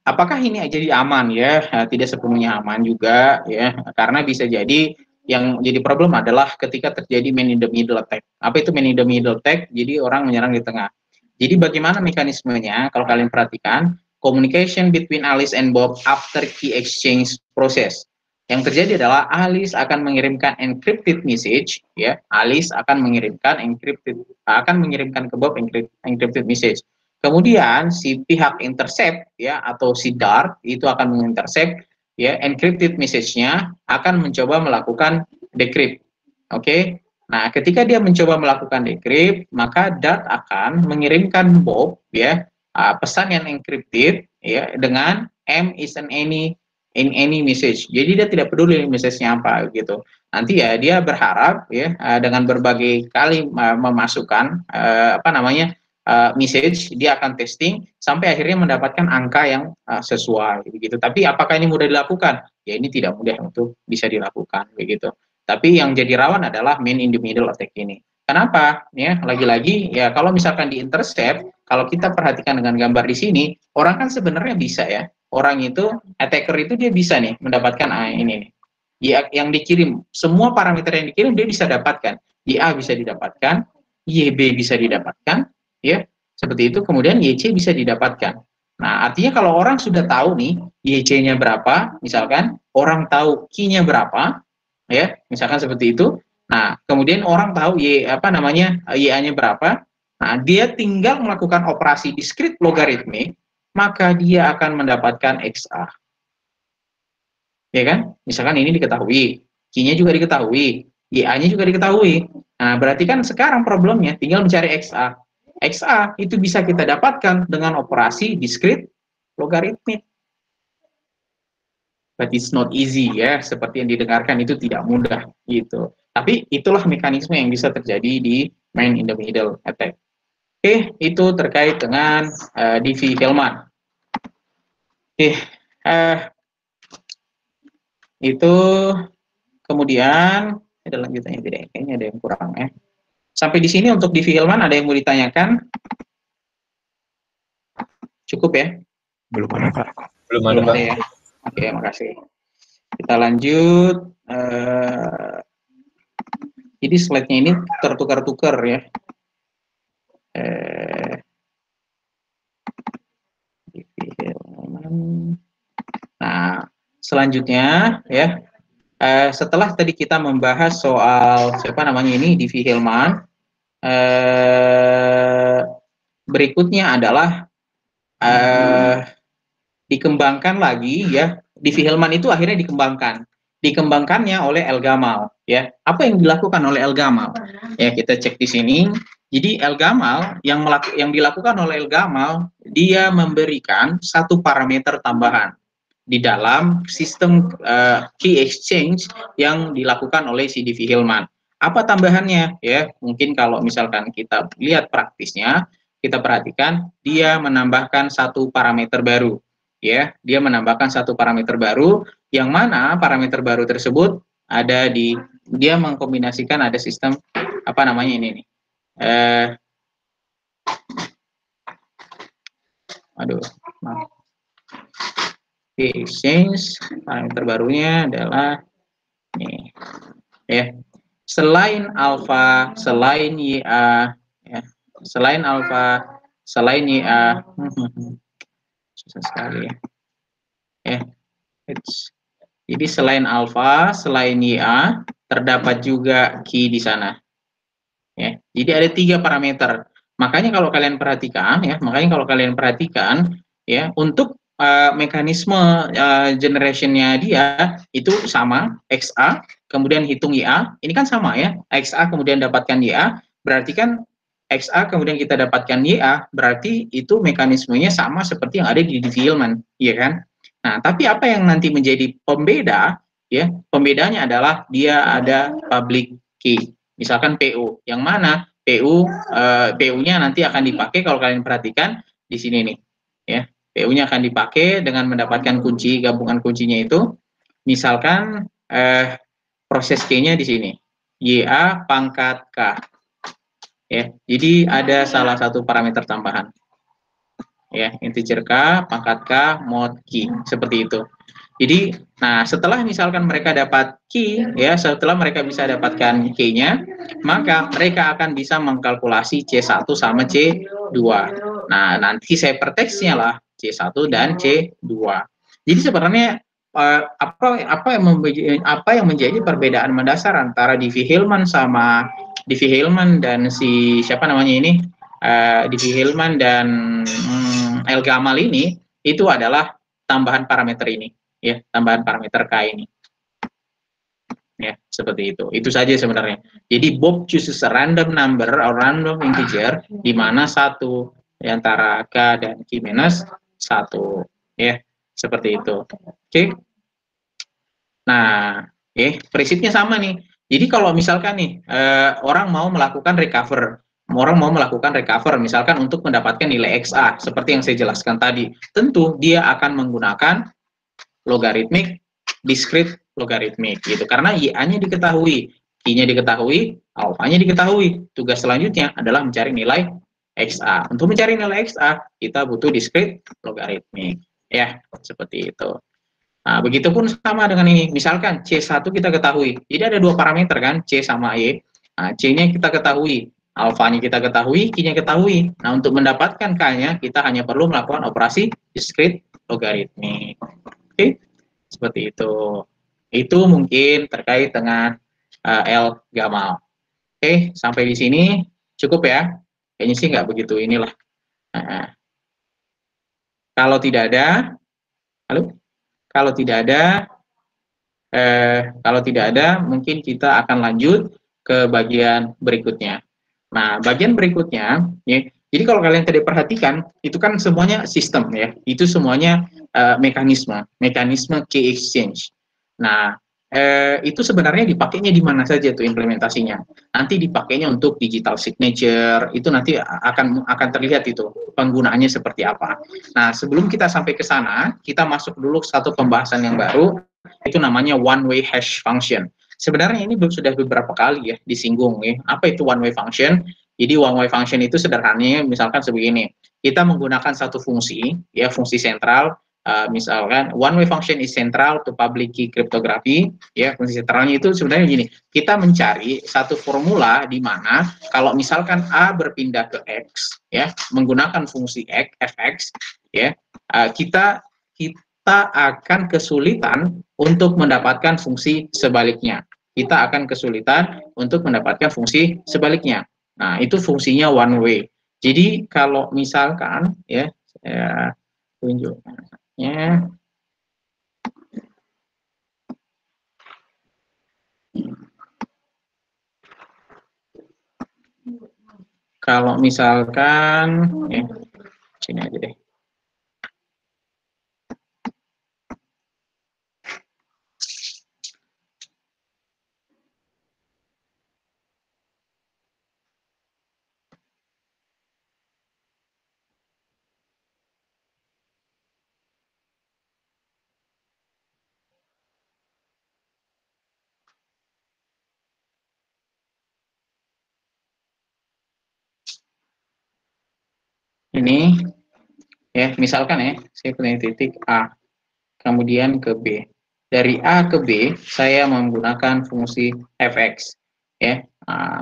apakah ini jadi aman ya? Tidak sepenuhnya aman juga ya, karena bisa jadi yang jadi problem adalah ketika terjadi man in the middle attack. Apa itu man in the middle attack? Jadi orang menyerang di tengah. Jadi bagaimana mekanismenya? Kalau kalian perhatikan, communication between Alice and Bob after key exchange process. Yang terjadi adalah Alice akan mengirimkan encrypted message, ya. Alice akan mengirimkan ke Bob encrypted message. Kemudian si pihak intercept, ya, atau si Dart itu akan mengintercept, ya, encrypted message-nya, akan mencoba melakukan decrypt. Oke. Nah, ketika dia mencoba melakukan decrypt, maka Dart akan mengirimkan Bob, ya, pesan yang encrypted, ya, dengan M isn't any in any message. Jadi dia tidak peduli message-nya apa gitu. Nanti ya dia berharap ya dengan berbagai kali memasukkan message, dia akan testing sampai akhirnya mendapatkan angka yang sesuai begitu. Tapi apakah ini mudah dilakukan? Ya ini tidak mudah untuk bisa dilakukan begitu. Tapi yang jadi rawan adalah man in the middle attack ini. Kenapa? Ya, lagi-lagi ya kalau misalkan di intercept, kalau kita perhatikan dengan gambar di sini, orang kan sebenarnya bisa ya. Orang itu attacker itu dia bisa nih mendapatkan ini nih. Ya, yang dikirim, semua parameter yang dikirim dia bisa dapatkan. YA bisa didapatkan, YB bisa didapatkan, ya. Seperti itu, kemudian YC bisa didapatkan. Nah, artinya kalau orang sudah tahu nih YC-nya berapa, misalkan orang tahu key-nya berapa, ya, misalkan seperti itu. Nah, kemudian orang tahu YA-nya berapa. Nah, dia tinggal melakukan operasi discrete logaritmik, maka dia akan mendapatkan XA. Ya kan? Misalkan ini diketahui, key-nya juga diketahui, YA-nya juga diketahui. Nah, berarti kan sekarang problemnya tinggal mencari XA. XA itu bisa kita dapatkan dengan operasi discrete logaritmik. But it's not easy ya, seperti yang didengarkan itu tidak mudah gitu. Tapi itulah mekanisme yang bisa terjadi di man in the middle attack. Oke, itu terkait dengan Diffie-Hellman. Oke, itu kemudian ada lanjutannya tidak? Kayaknya ada yang kurang ya. Sampai di sini untuk Diffie-Hellman ada yang mau ditanyakan? Cukup ya? Belum ada, Pak. Belum ada, Pak. Ya. Oke, makasih. Kita lanjut. Jadi slide-nya ini tertukar-tukar ya. Nah, selanjutnya ya. Setelah tadi kita membahas soal Diffie-Hellman, berikutnya adalah dikembangkan lagi ya. Diffie-Hellman itu akhirnya dikembangkannya oleh El-Gamal ya. Apa yang dilakukan oleh El-Gamal? Ya, kita cek di sini. Jadi El-Gamal yang dilakukan oleh El-Gamal, dia memberikan satu parameter tambahan di dalam sistem key exchange yang dilakukan oleh si Diffie-Hellman. Apa tambahannya ya? Mungkin kalau misalkan kita lihat praktisnya, kita perhatikan dia menambahkan satu parameter baru. Ya, dia menambahkan satu parameter baru yang mana parameter baru tersebut ada di dia mengkombinasikan ada sistem ini nih. Maaf. Exchange parameter barunya adalah nih ya. Selain alfa, selain YA ya, selain alfa, selain YA susah sekali ya. Jadi selain alfa, selain YA, terdapat juga key di sana. Ya. Jadi ada 3 parameter. Makanya kalau kalian perhatikan ya, untuk mekanisme generationnya dia itu sama, XA, kemudian hitung YA, ini kan sama ya, XA kemudian dapatkan YA, berarti kan XA kemudian kita dapatkan YA, berarti itu mekanismenya sama seperti yang ada di Diffie-Hellman, ya kan? Nah, tapi apa yang nanti menjadi pembeda, ya, pembedanya adalah dia ada public key, misalkan PO, yang mana PU-nya nanti akan dipakai kalau kalian perhatikan di sini nih, ya, PU-nya akan dipakai dengan mendapatkan kunci, gabungan kuncinya itu, misalkan proses K-nya di sini, YA pangkat K. Ya, jadi ada salah satu parameter tambahan. Ya, integer K, pangkat K, mod key, seperti itu. Jadi, nah setelah misalkan mereka dapat key, ya, setelah mereka bisa dapatkan K-nya, maka mereka akan bisa mengkalkulasi C1 sama C2. Nah, nanti hypertext-nya lah C1 dan C2. Jadi sebenarnya apa yang menjadi perbedaan mendasar antara Diffie-Hellman sama Diffie-Hellman dan si siapa namanya ini Diffie-Hellman dan El-Gamal ini itu adalah tambahan parameter ini, ya, tambahan parameter K ini, ya, seperti itu. Itu saja sebenarnya. Jadi Bob chooses a random number or random integer di mana satu antara K dan K minus 1, ya, seperti itu. Oke. Nah, prinsipnya sama nih. Jadi kalau misalkan nih orang mau melakukan recover, misalkan untuk mendapatkan nilai XA seperti yang saya jelaskan tadi, tentu dia akan menggunakan logaritmik, discrete logaritmik gitu. Karena Y-nya diketahui, I-nya diketahui, alfanya diketahui. Tugas selanjutnya adalah mencari nilai XA. Untuk mencari nilai XA, kita butuh discrete logaritmik. Ya, seperti itu. Nah, begitupun sama dengan ini. Misalkan C1 kita ketahui. Jadi ada dua parameter kan, C sama Y. Nah, C-nya kita ketahui, alfanya kita ketahui, Q-nya ketahui. Nah, untuk mendapatkan K-nya, kita hanya perlu melakukan operasi discrete logaritmik. Oke, seperti itu. Itu mungkin terkait dengan L Gamal. Oke, sampai di sini cukup ya. Kayaknya sih nggak begitu inilah. Nah, kalau tidak ada, halo? Kalau tidak ada, mungkin kita akan lanjut ke bagian berikutnya. Nah, bagian berikutnya, ya, jadi kalau kalian tadi perhatikan, itu kan semuanya sistem ya, itu semuanya mekanisme key exchange. Nah, itu sebenarnya dipakainya di mana saja tuh implementasinya. Nanti dipakainya untuk digital signature, itu nanti akan terlihat itu penggunaannya seperti apa. Nah, sebelum kita sampai ke sana, kita masuk dulu satu pembahasan yang baru, itu namanya one way hash function. Sebenarnya ini sudah beberapa kali ya disinggung ya. Apa itu one way function? Jadi one way function itu sederhananya misalkan sebegini. Kita menggunakan satu fungsi, ya fungsi sentral. Misalkan one way function is central to public key cryptography. Ya fungsi sentralnya itu sebenarnya gini. Kita mencari satu formula di mana kalau misalkan A berpindah ke X, ya menggunakan fungsi X, fx, ya kita akan kesulitan untuk mendapatkan fungsi sebaliknya. Kita akan kesulitan untuk mendapatkan fungsi sebaliknya. Nah, itu fungsinya one way. Jadi kalau misalkan ya saya tunjukkannya, kalau misalkan ya sini aja deh. Ini ya misalkan ya saya punya titik A kemudian ke B. Dari A ke B, saya menggunakan fungsi fx. Ya,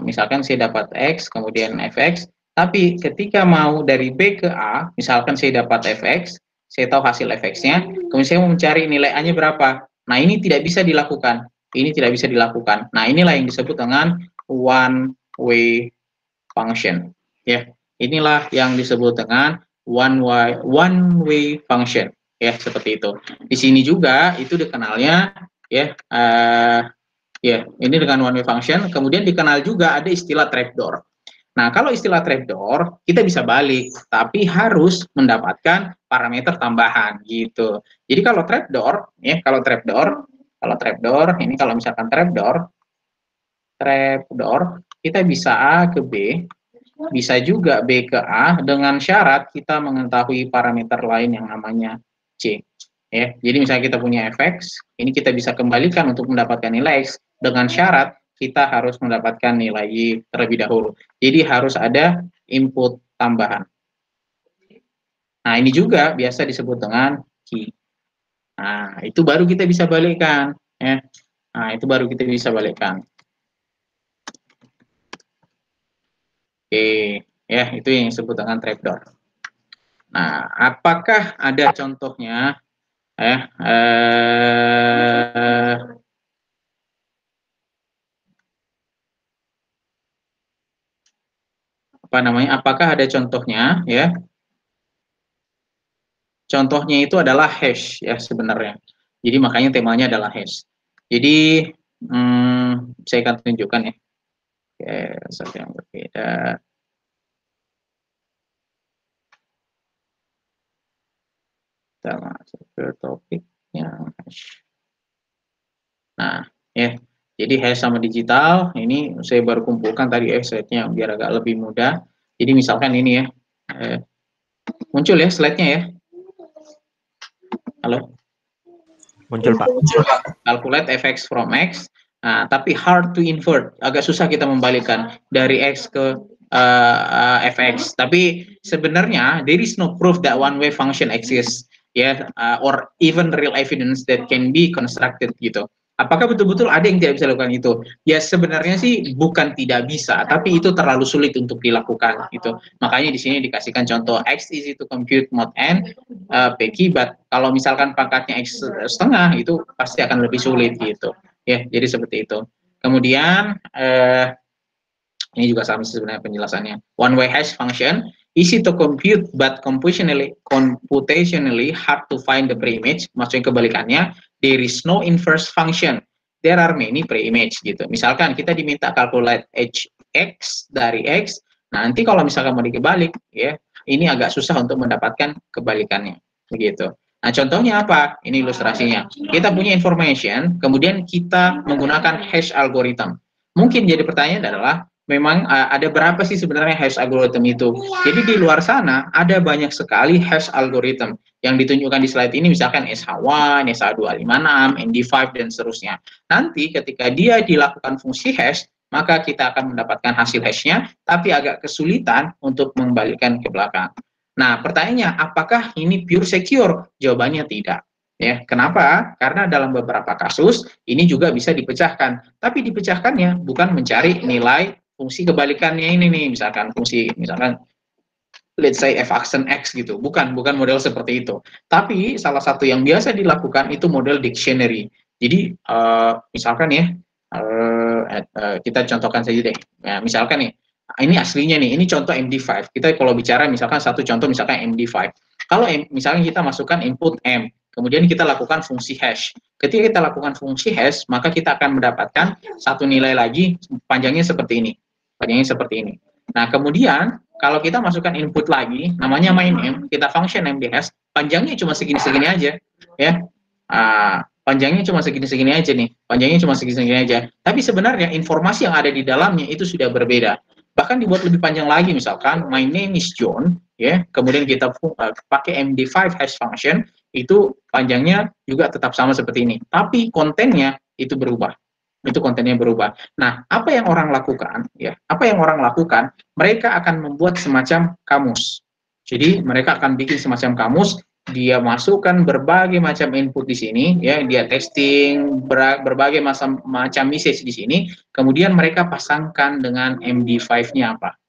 misalkan saya dapat x, kemudian fx. Tapi ketika mau dari B ke A, misalkan saya dapat fx, saya tahu hasil fx-nya, kemudian saya mau mencari nilai A-nya berapa. Nah, ini tidak bisa dilakukan. Ini tidak bisa dilakukan. Nah, inilah yang disebut dengan one way function. Ya, inilah yang disebut dengan one way function. Ya, seperti itu. Di sini juga itu dikenalnya ya ya, ini dengan one way function, kemudian dikenal juga ada istilah trapdoor. Nah, kalau istilah trapdoor kita bisa balik, tapi harus mendapatkan parameter tambahan gitu. Jadi kalau trapdoor ya, kalau trapdoor ini kalau misalkan trapdoor kita bisa A ke B, bisa juga B ke A dengan syarat kita mengetahui parameter lain yang namanya C. Ya, jadi misalnya kita punya fx, ini kita bisa kembalikan untuk mendapatkan nilai x dengan syarat kita harus mendapatkan nilai y terlebih dahulu. Jadi harus ada input tambahan. Nah, ini juga biasa disebut dengan key. Nah, itu baru kita bisa balikkan. Ya. Nah, itu baru kita bisa balikkan. Oke, ya itu yang disebut dengan trapdoor. Nah, apakah ada contohnya? Apa namanya? Apakah ada contohnya? Ya, contohnya itu adalah hash ya sebenarnya. Jadi makanya temanya adalah hash. Jadi saya akan tunjukkan ya. Oke, sesuatu yang berbeda. Kita masuk ke topik yang hash. Nah, ya. Jadi hash sama digital ini saya baru kumpulkan tadi slide-nya biar agak lebih mudah. Jadi misalkan ini ya. Muncul ya slide-nya ya. Halo. Muncul Pak. Calculate fx from x. Nah, tapi hard to invert. Agak susah kita membalikkan dari x ke fx. Tapi sebenarnya there is no proof that one way function exists, ya, or even real evidence that can be constructed gitu. Apakah betul-betul ada yang tidak bisa lakukan itu? Ya sebenarnya sih bukan tidak bisa, tapi itu terlalu sulit untuk dilakukan gitu. Makanya di sini dikasihkan contoh x easy to compute mod n PG, but kalau misalkan pangkatnya x setengah itu pasti akan lebih sulit gitu. Ya, jadi seperti itu. Kemudian ini juga sama sebenarnya penjelasannya. One way hash function easy to compute but computationally hard to find the preimage. Maksudnya kebalikannya, there is no inverse function. There are many preimage gitu. Misalkan kita diminta calculate x dari x, nah nanti kalau misalkan mau dikebalik ya, ini agak susah untuk mendapatkan kebalikannya begitu. Nah, contohnya apa? Ini ilustrasinya. Kita punya information, kemudian kita menggunakan hash algorithm. Mungkin jadi pertanyaan adalah memang ada berapa sih sebenarnya hash algorithm itu? Jadi di luar sana ada banyak sekali hash algorithm yang ditunjukkan di slide ini, misalkan SH1, SH256, MD5 dan seterusnya. Nanti ketika dia dilakukan fungsi hash, maka kita akan mendapatkan hasil hashnya, tapi agak kesulitan untuk mengembalikan ke belakang. Nah, pertanyaannya, apakah ini pure secure? Jawabannya tidak. Ya, kenapa? Karena dalam beberapa kasus ini juga bisa dipecahkan, tapi dipecahkannya bukan mencari nilai fungsi kebalikannya ini nih, misalkan fungsi, misalkan let's say f aksen x gitu, bukan model seperti itu. Tapi salah satu yang biasa dilakukan itu model dictionary. Jadi misalkan ya kita contohkan saja deh. Ya, misalkan nih, ini aslinya nih, ini contoh MD5. Kita kalau bicara misalkan satu contoh misalkan MD5. Kalau misalnya kita masukkan input M, kemudian kita lakukan fungsi hash. Ketika kita lakukan fungsi hash, maka kita akan mendapatkan satu nilai lagi panjangnya seperti ini. Panjangnya seperti ini. Nah, kemudian kalau kita masukkan input lagi, namanya main kita function MDS, panjangnya cuma segini-segini aja, ya. Panjangnya cuma segini-segini aja nih, panjangnya cuma segini-segini aja. Tapi sebenarnya informasi yang ada di dalamnya itu sudah berbeda. Bahkan dibuat lebih panjang lagi, misalkan my name is John, ya. Kemudian kita pakai MD5 hash function, itu panjangnya juga tetap sama seperti ini, tapi kontennya itu berubah. Itu kontennya berubah. Nah, apa yang orang lakukan? Ya, apa yang orang lakukan? Mereka akan membuat semacam kamus. Jadi mereka akan bikin semacam kamus. Dia masukkan berbagai macam input di sini, ya, dia testing berbagai macam message di sini. Kemudian mereka pasangkan dengan MD5-nya apa?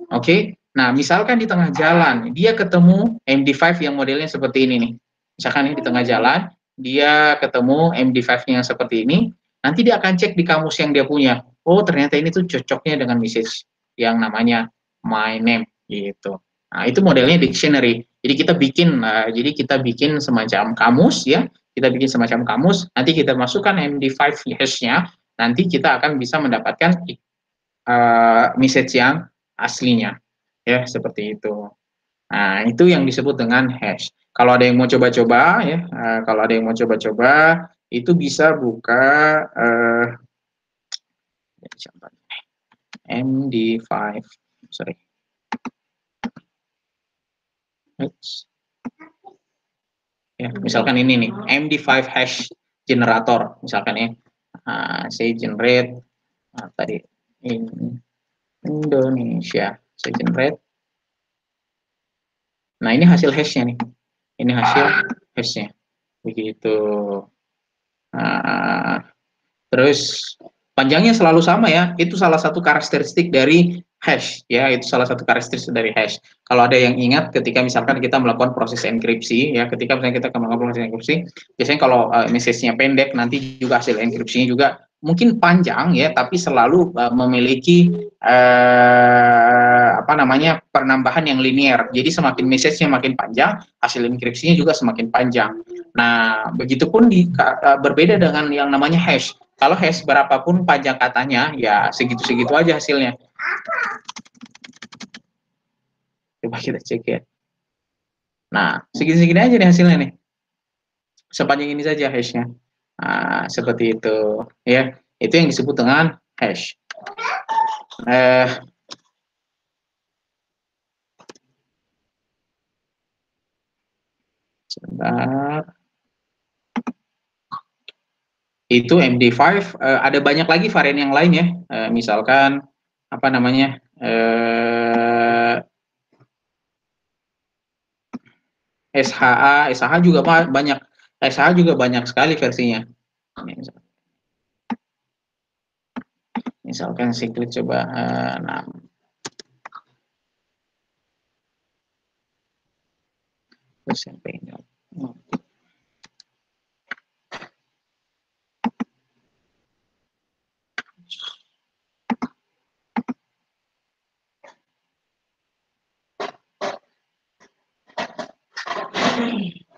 Oke. Nah, misalkan di tengah jalan dia ketemu MD5 yang modelnya seperti ini nih. Misalkan ini di tengah jalan dia ketemu MD5-nya yang seperti ini. Nanti dia akan cek di kamus yang dia punya. Oh, ternyata ini tuh cocoknya dengan message yang namanya my name gitu. Nah, itu modelnya dictionary. Jadi kita bikin semacam kamus ya. Kita bikin semacam kamus, nanti kita masukkan MD5 hash-nya, nanti kita akan bisa mendapatkan message yang aslinya. Ya, seperti itu. Nah, itu yang disebut dengan hash. Kalau ada yang mau coba-coba ya, kalau ada yang mau coba-coba itu bisa buka MD5, sorry. Ya, misalkan ini nih, MD5 hash generator, misalkan ya. Saya generate tadi Indonesia, saya generate. Nah, ini hasil hashnya nih. Ini hasil hashnya. Begitu. Nah, terus panjangnya selalu sama ya. Itu salah satu karakteristik dari hash ya. Itu salah satu karakteristik dari hash. Kalau ada yang ingat ketika misalkan kita melakukan proses enkripsi ya, ketika misalnya kita melakukan proses enkripsi, biasanya kalau message-nya pendek, nanti juga hasil enkripsinya juga mungkin panjang ya, tapi selalu memiliki penambahan yang linear. Jadi semakin message-nya makin panjang, hasil enkripsinya juga semakin panjang. Nah, begitupun berbeda dengan yang namanya hash. Kalau hash berapapun panjang katanya, ya segitu-segitu aja hasilnya. Coba kita cek ya. Nah, segini-segini aja nih hasilnya nih. Sepanjang ini saja hash-nya. Nah, seperti itu, ya. Itu yang disebut dengan hash. Sebentar. Itu MD5, ada banyak lagi varian yang lain ya. Misalkan apa namanya? SHA juga banyak. SHA juga banyak sekali versinya. Misalkan secret coba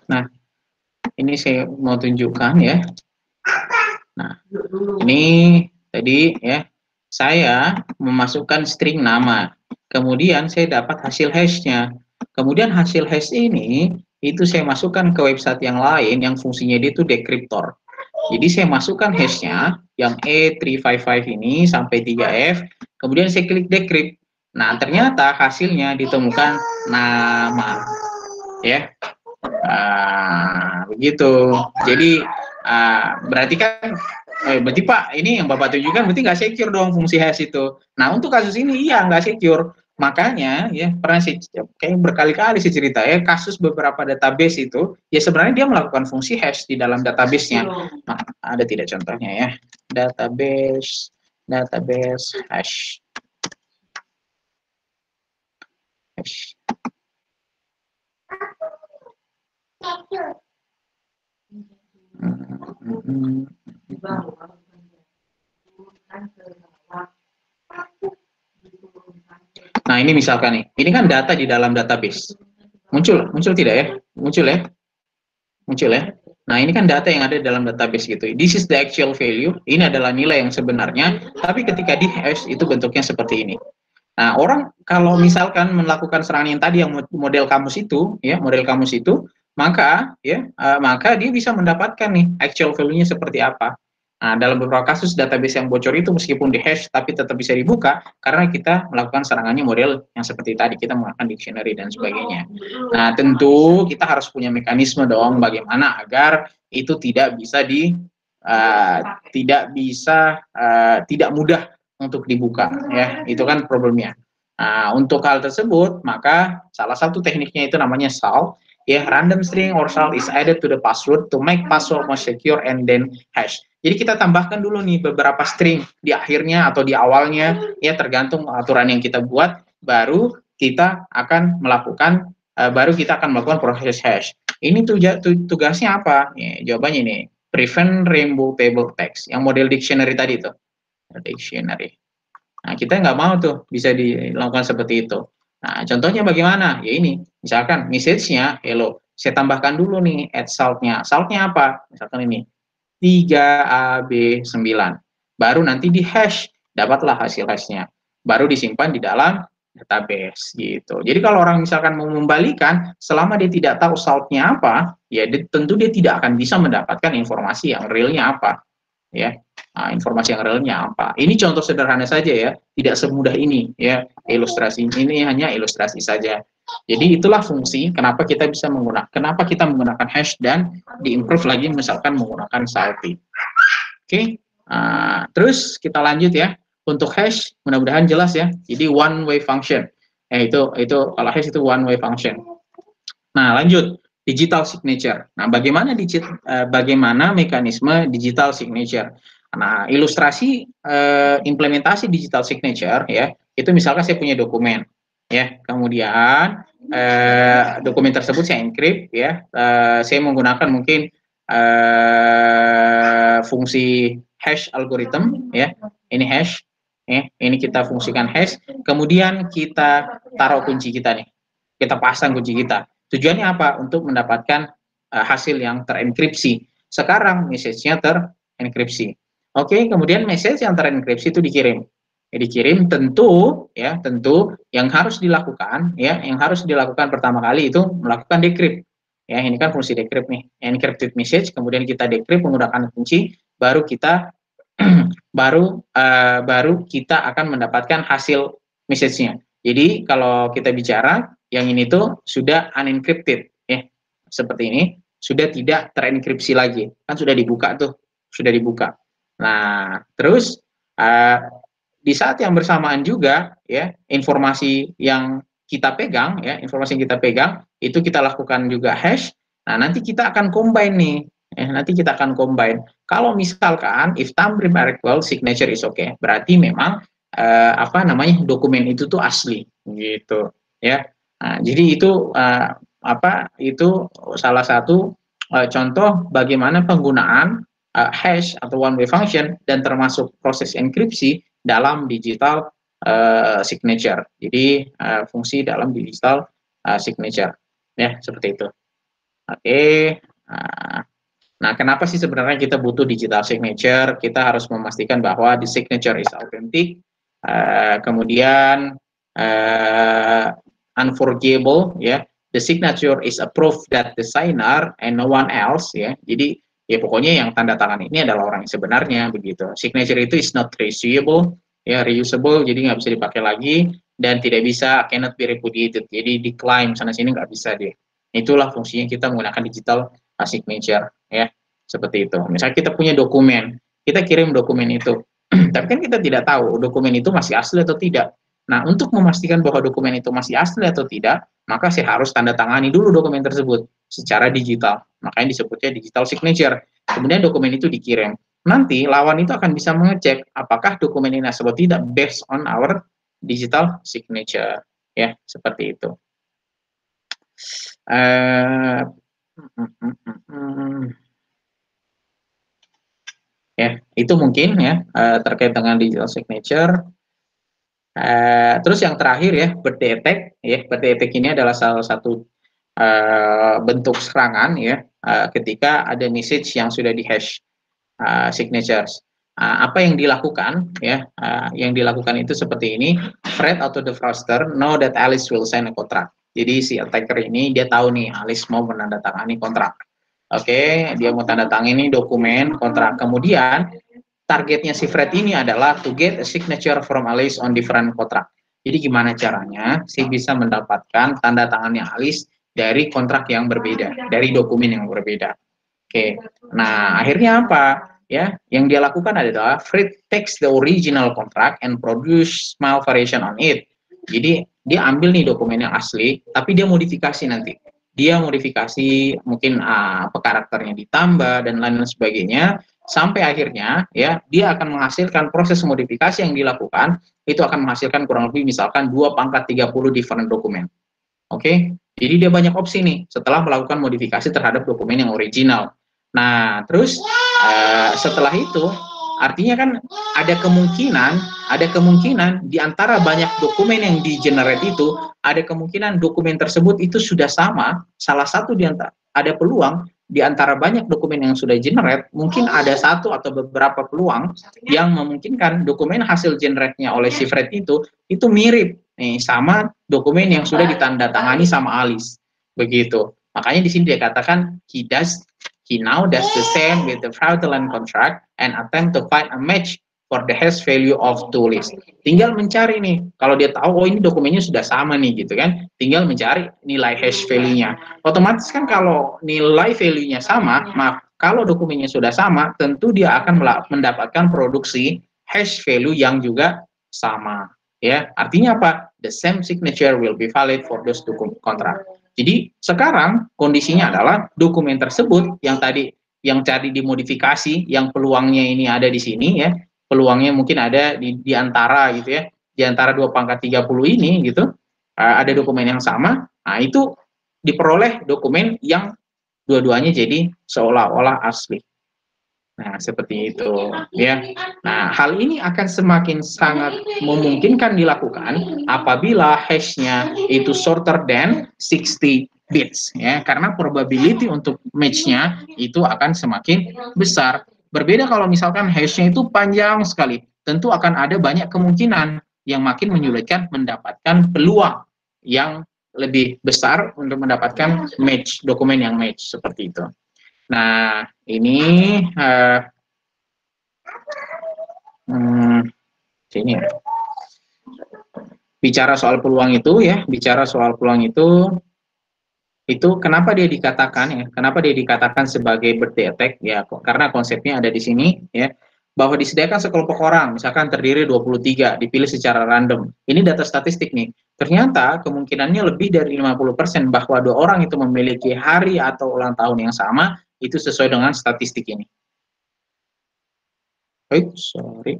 Nah, ini saya mau tunjukkan ya. Nah, ini tadi ya, saya memasukkan string nama. Kemudian saya dapat hasil hash-nya. Kemudian hasil hash ini itu saya masukkan ke website yang lain yang fungsinya dia itu decryptor. Jadi saya masukkan hash-nya yang E355 ini sampai 3F, kemudian saya klik decrypt. Nah, ternyata hasilnya ditemukan nama. Ya. Begitu. Jadi berarti kan berarti Pak, ini yang Bapak tunjukkan berarti nggak secure dong fungsi hash itu. Nah, untuk kasus ini iya nggak secure. Makanya ya pernah sih kayak berkali-kali sih cerita ya, kasus beberapa database itu ya sebenarnya dia melakukan fungsi hash di dalam database-nya. Nah, ada tidak contohnya ya? Database hash. Nah, ini misalkan nih, ini kan data di dalam database. Muncul tidak ya? Muncul ya? Nah, ini kan data yang ada di dalam database gitu. This is the actual value. Ini adalah nilai yang sebenarnya, tapi ketika di hash itu bentuknya seperti ini. Nah, orang kalau misalkan melakukan serangan yang tadi yang model kamus itu, ya, maka maka dia bisa mendapatkan nih actual value-nya seperti apa. Nah, dalam beberapa kasus database yang bocor itu meskipun di hash tapi tetap bisa dibuka karena kita melakukan serangannya model yang seperti tadi, kita menggunakan dictionary dan sebagainya. Nah, tentu kita harus punya mekanisme dong bagaimana agar itu tidak bisa tidak mudah untuk dibuka, ya, itu kan problemnya. Nah, untuk hal tersebut maka salah satu tekniknya itu namanya SAL, ya, random string or SAL is added to the password to make password more secure and then hash. Jadi kita tambahkan dulu nih beberapa string di akhirnya atau di awalnya, ya, tergantung aturan yang kita buat, baru kita akan melakukan proses hash. Ini tugasnya apa? Ya, jawabannya ini prevent rainbow table text yang model dictionary tadi itu. Dictionary. Nah, kita nggak mau tuh bisa dilakukan seperti itu. Nah, contohnya bagaimana? Ya ini, misalkan message-nya hello. Saya tambahkan dulu nih add salt-nya. Salt-nya apa? Misalkan ini 3AB9. Baru nanti di hash, dapatlah hasil hash-nya. Baru disimpan di dalam database gitu. Jadi kalau orang misalkan mau membalikan, selama dia tidak tahu salt-nya apa, ya tentu dia tidak akan bisa mendapatkan informasi yang realnya apa. Ya, informasi yang realnya apa. Ini contoh sederhana saja ya, tidak semudah ini ya. Ilustrasi ini hanya ilustrasi saja. Jadi itulah fungsi kenapa kita menggunakan hash dan diimprove lagi misalkan menggunakan salty. Oke. Terus kita lanjut ya. Untuk hash mudah-mudahan jelas ya. Jadi one way function. Itu kalau hash itu one way function. Nah, lanjut. Digital signature. Nah, bagaimana mekanisme digital signature? Nah, ilustrasi implementasi digital signature ya, itu misalkan saya punya dokumen ya, kemudian dokumen tersebut saya encrypt ya, saya menggunakan mungkin fungsi hash algorithm ya, ini hash ya, ini kita fungsikan hash, kemudian kita taruh kunci kita nih, kita pasang kunci kita. Tujuannya apa? Untuk mendapatkan hasil yang terenkripsi. Sekarang message-nya terenkripsi. Oke, kemudian message yang terenkripsi itu dikirim. Dikirim tentu yang harus dilakukan pertama kali itu melakukan decrypt. Ya, ini kan fungsi decrypt nih, encrypted message, kemudian kita decrypt menggunakan kunci, baru kita baru kita akan mendapatkan hasil message-nya. Jadi kalau kita bicara yang ini tuh sudah unencrypted, ya seperti ini, sudah tidak terenkripsi lagi, kan sudah dibuka tuh, sudah dibuka. Nah, terus di saat yang bersamaan juga, ya informasi yang kita pegang, ya informasi yang kita pegang itu kita lakukan juga hash. Nah, nanti kita akan combine nih. Nanti kita akan combine. Kalau misalkan if thumbprint are equal, signature is okay. Berarti memang dokumen itu tuh asli, gitu, ya. Nah, jadi itu itu salah satu contoh bagaimana penggunaan hash atau one way function dan termasuk proses enkripsi dalam digital signature. Jadi fungsi dalam digital signature, ya seperti itu. Oke. Nah, kenapa sih sebenarnya kita butuh digital signature? Kita harus memastikan bahwa the signature is authentic, kemudian unforgettable, ya. The signature is a proof that the signer and no one else, ya. Jadi ya pokoknya yang tanda tangan ini adalah orang yang sebenarnya, begitu. Signature itu is not reusable, ya, reusable, jadi nggak bisa dipakai lagi dan tidak bisa cannot be repudiated. Jadi decline sana sini nggak bisa deh. Itulah fungsinya kita menggunakan digital signature, ya seperti itu. Misalnya kita punya dokumen, kita kirim dokumen itu, tapi kan kita tidak tahu dokumen itu masih asli atau tidak. Nah, untuk memastikan bahwa dokumen itu masih asli atau tidak, maka saya harus tanda tangani dulu dokumen tersebut secara digital. Makanya disebutnya digital signature. Kemudian dokumen itu dikirim. Nanti lawan itu akan bisa mengecek apakah dokumen ini asli atau tidak based on our digital signature, ya seperti itu. Ya, itu mungkin ya terkait dengan digital signature. Terus yang terakhir ya, birthday attack. Ya, birthday attack ini adalah salah satu bentuk serangan ya ketika ada message yang sudah di hash signatures. Apa yang dilakukan ya? Yang dilakukan itu seperti ini. Fred atau the fraudster know that Alice will sign a contract. Jadi si attacker ini dia tahu nih Alice mau menandatangani kontrak. Oke, dia mau tanda tangani dokumen kontrak. Kemudian targetnya si Fred ini adalah to get a signature from Alice on different kontrak. Jadi gimana caranya si bisa mendapatkan tanda tangannya Alice dari kontrak yang berbeda, dari dokumen yang berbeda. Oke, nah akhirnya apa? Ya, yang dia lakukan adalah Fred takes the original contract and produce small variation on it. Jadi dia ambil nih dokumen yang asli, tapi dia modifikasi nanti. Dia modifikasi mungkin karakternya ditambah dan lain sebagainya sampai akhirnya ya dia akan menghasilkan proses modifikasi yang dilakukan itu akan menghasilkan kurang lebih misalkan 2/30 different dokumen. Oke, jadi dia banyak opsi nih setelah melakukan modifikasi terhadap dokumen yang original. Nah, terus setelah itu artinya kan ada kemungkinan di antara banyak dokumen yang di-generate itu ada kemungkinan dokumen tersebut itu sudah sama. Salah satu di antara ada peluang di antara banyak dokumen yang sudah generate, mungkin ada satu atau beberapa peluang yang memungkinkan dokumen hasil generate-nya oleh si Fred itu mirip nih sama dokumen yang sudah ditandatangani sama Alice. Begitu. Makanya di sini dia katakan he now does the same with the fraudulent contract and attempt to find a match for the hash value of two list. Tinggal mencari nih, kalau dia tahu oh ini dokumennya sudah sama nih gitu kan, tinggal mencari nilai hash value-nya. Otomatis kan kalau nilai value-nya sama, kalau dokumennya sudah sama, tentu dia akan mendapatkan produksi hash value yang juga sama. Ya, artinya apa? The same signature will be valid for those two contract. Jadi sekarang kondisinya adalah dokumen tersebut yang tadi dimodifikasi, yang peluangnya ini ada di sini ya, peluangnya mungkin ada di antara gitu ya, di antara 2/30 ini gitu, ada dokumen yang sama, nah itu diperoleh dokumen yang dua-duanya jadi seolah-olah asli. Nah, seperti itu ya. Nah, hal ini akan semakin sangat memungkinkan dilakukan apabila hash-nya itu shorter than 60 bits ya, karena probability untuk match-nya itu akan semakin besar. Berbeda kalau misalkan hash-nya itu panjang sekali, tentu akan ada banyak kemungkinan yang makin menyulitkan mendapatkan peluang yang lebih besar untuk mendapatkan match, dokumen yang match seperti itu. Nah, ini sini ya. Bicara soal peluang itu ya, bicara soal peluang itu kenapa dia dikatakan ya, kenapa dia dikatakan sebagai birthday attack ya, karena konsepnya ada di sini ya, bahwa disediakan sekelompok orang, misalkan terdiri 23, dipilih secara random. Ini data statistik nih. Ternyata kemungkinannya lebih dari 50% bahwa 2 orang itu memiliki hari atau ulang tahun yang sama, itu sesuai dengan statistik ini. Sorry.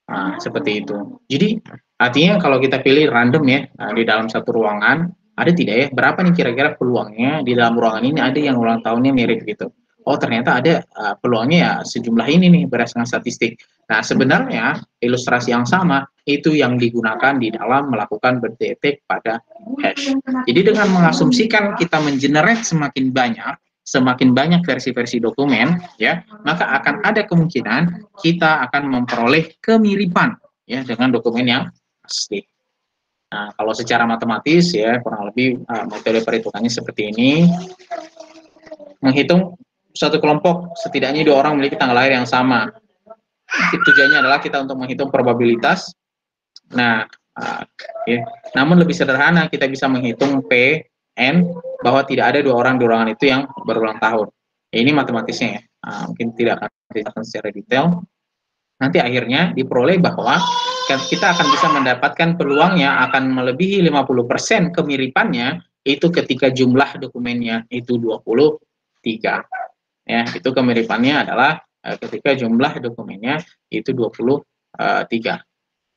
Nah, seperti itu. Jadi, artinya kalau kita pilih random ya, di dalam satu ruangan, ada tidak ya, berapa nih kira-kira peluangnya di dalam ruangan ini ada yang ulang tahunnya mirip gitu. Oh, ternyata ada peluangnya ya sejumlah ini nih berdasarkan statistik. Nah, sebenarnya ilustrasi yang sama itu yang digunakan di dalam melakukan birthday attack pada hash. Jadi dengan mengasumsikan kita mengenerate semakin banyak versi-versi dokumen ya, maka akan ada kemungkinan kita akan memperoleh kemiripan ya dengan dokumen yang asli. Nah, kalau secara matematis ya kurang lebih metode perhitungannya seperti ini. Menghitung satu kelompok setidaknya 2 orang memiliki tanggal lahir yang sama. Tujuannya adalah kita untuk menghitung probabilitas. Nah, ya. Namun lebih sederhana kita bisa menghitung P(n) bahwa tidak ada 2 orang di ruangan itu yang berulang tahun. Ya, ini matematisnya ya. Mungkin tidak akan dijelaskan secara detail. Nanti akhirnya diperoleh bahwa kita akan bisa mendapatkan peluangnya akan melebihi 50% kemiripannya itu ketika jumlah dokumennya itu 23. Ya, itu kemiripannya adalah ketika jumlah dokumennya itu 23.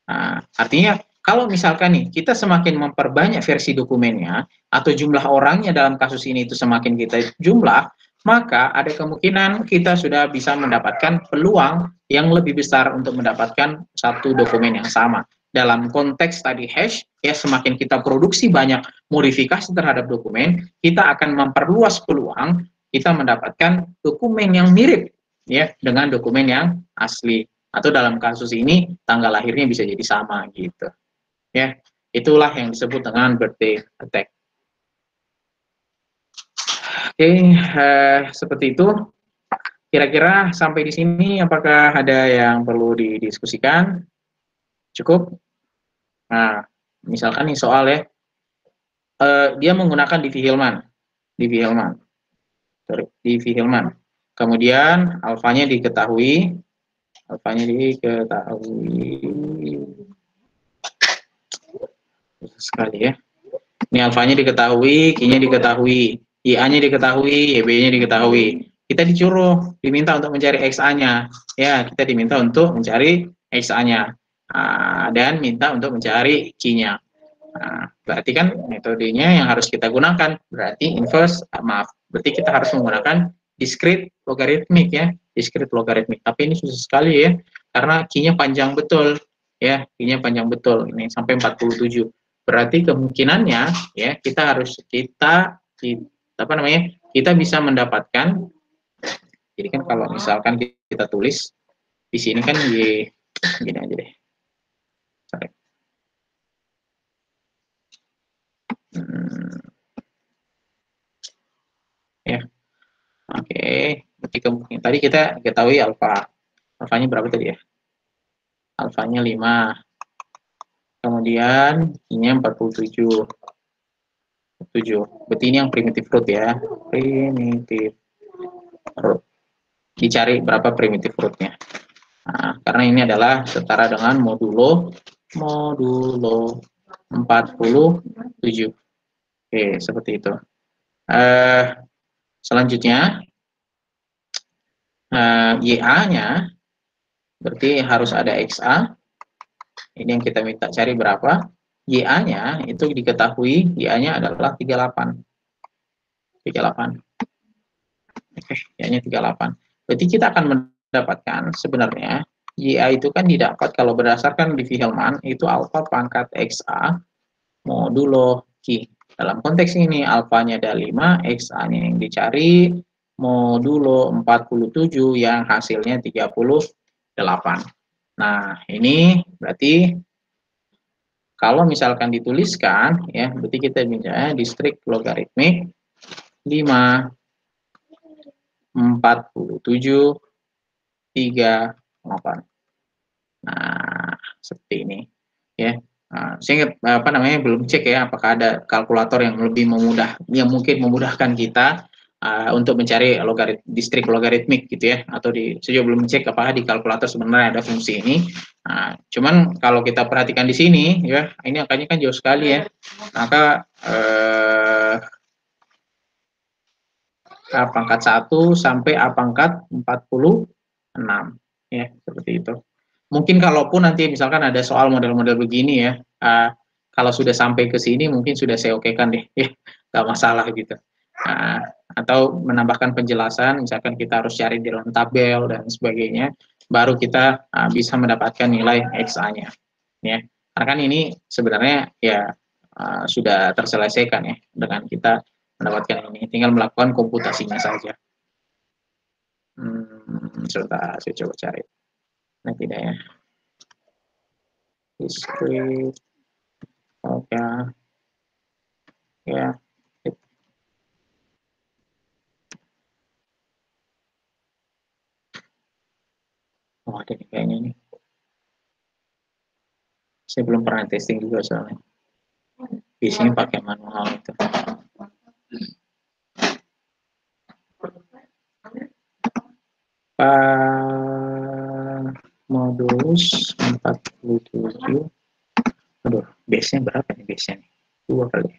Nah, artinya kalau misalkan nih kita semakin memperbanyak versi dokumennya atau jumlah orangnya dalam kasus ini itu semakin kita jumlah, maka ada kemungkinan kita sudah bisa mendapatkan peluang yang lebih besar untuk mendapatkan satu dokumen yang sama. Dalam konteks tadi hash, ya semakin kita produksi banyak modifikasi terhadap dokumen, kita akan memperluas peluang kita mendapatkan dokumen yang mirip ya dengan dokumen yang asli. Atau dalam kasus ini tanggal lahirnya bisa jadi sama gitu. Ya, itulah yang disebut dengan birthday attack. Oke, seperti itu. Kira-kira sampai di sini apakah ada yang perlu didiskusikan? Cukup? Nah, misalkan nih soal ya, dia menggunakan Diffie-Hellman. Kemudian alfanya diketahui sekali ya. Ini alfanya diketahui, Q-nya diketahui, I-A-nya diketahui, Y-B-nya diketahui. Kita diminta untuk mencari XA-nya. Ya, kita diminta untuk mencari XA-nya. Dan minta untuk mencari Q-nya. Berarti kan metodenya yang harus kita gunakan. Berarti berarti kita harus menggunakan discrete logarithmic ya. Discrete logarithmic. Tapi ini susah sekali ya. Karena Q-nya panjang betul. Ya, Q-nya panjang betul. Ini sampai 47. Berarti kemungkinannya ya kita bisa mendapatkan, jadi kan kalau misalkan kita tulis di sini kan gini aja deh. Sorry. Ya. Oke, berarti kemungkinan tadi kita ketahui alfanya berapa tadi ya? Alfanya 5. Kemudian I-nya 47. Berarti ini yang primitive root ya. Primitive root. Dicari berapa primitive root-nya. Nah, karena ini adalah setara dengan modulo 47. Oke, seperti itu. Selanjutnya, YA-nya berarti harus ada XA. Ini yang kita minta cari berapa. YA-nya itu diketahui, YA-nya adalah 38. Oke, YA-nya 38. Berarti kita akan mendapatkan sebenarnya YA itu kan didapat kalau berdasarkan Diffie-Hellman itu alfa pangkat XA modulo Q. Dalam konteks ini alfanya ada 5, XA-nya yang dicari modulo 47 yang hasilnya 38. Nah, ini berarti kalau misalkan dituliskan, ya, berarti kita bisa distrik logaritmik 5, 47, 38. Nah, seperti ini, ya. Nah, saya ingat, apa namanya, belum cek ya, apakah ada kalkulator yang lebih yang mungkin memudahkan kita untuk mencari distrik logaritmik gitu ya, atau saya juga belum cek apakah di kalkulator sebenarnya ada fungsi ini. Nah, cuman kalau kita perhatikan di sini ya, ini angkanya kan jauh sekali ya, maka A pangkat 1 sampai A pangkat 46 ya, seperti itu. Mungkin kalaupun nanti misalkan ada soal model-model begini ya, kalau sudah sampai ke sini mungkin sudah saya okekan deh, ya, nggak masalah gitu. Atau menambahkan penjelasan, misalkan kita harus cari di dalam tabel dan sebagainya, baru kita bisa mendapatkan nilai XA-nya. Ya, karena kan ini sebenarnya ya sudah terselesaikan ya dengan kita mendapatkan ini, tinggal melakukan komputasinya saja. Sebentar, saya coba cari. Nah, tidak ya. Discrete. Oke. Ya. Oh, ada nih kayaknya nih. Saya belum pernah testing juga soalnya. Biasanya pakai manual itu. Modulus 47. Aduh, base-nya berapa nih base-nya nih? 2 kali.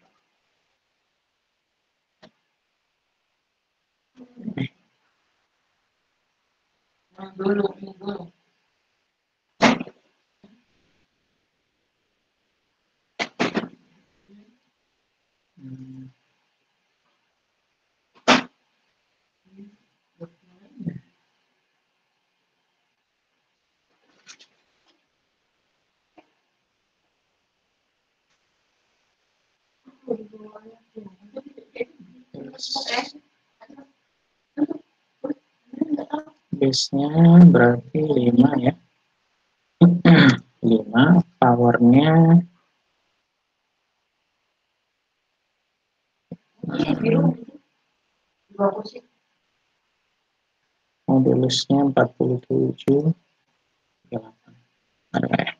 Base-nya berarti 5 ya. 5, powernya modulusnya 47. Ada ya?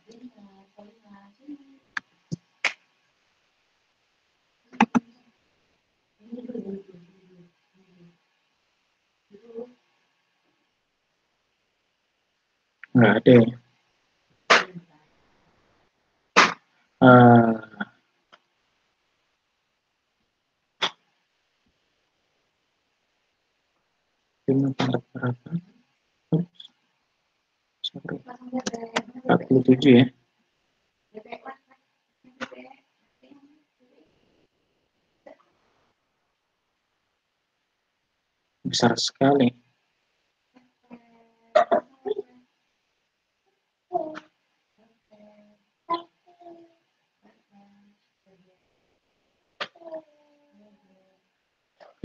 Nggak ada ya. Ini pangkat berapa? 47 ya. Besar sekali.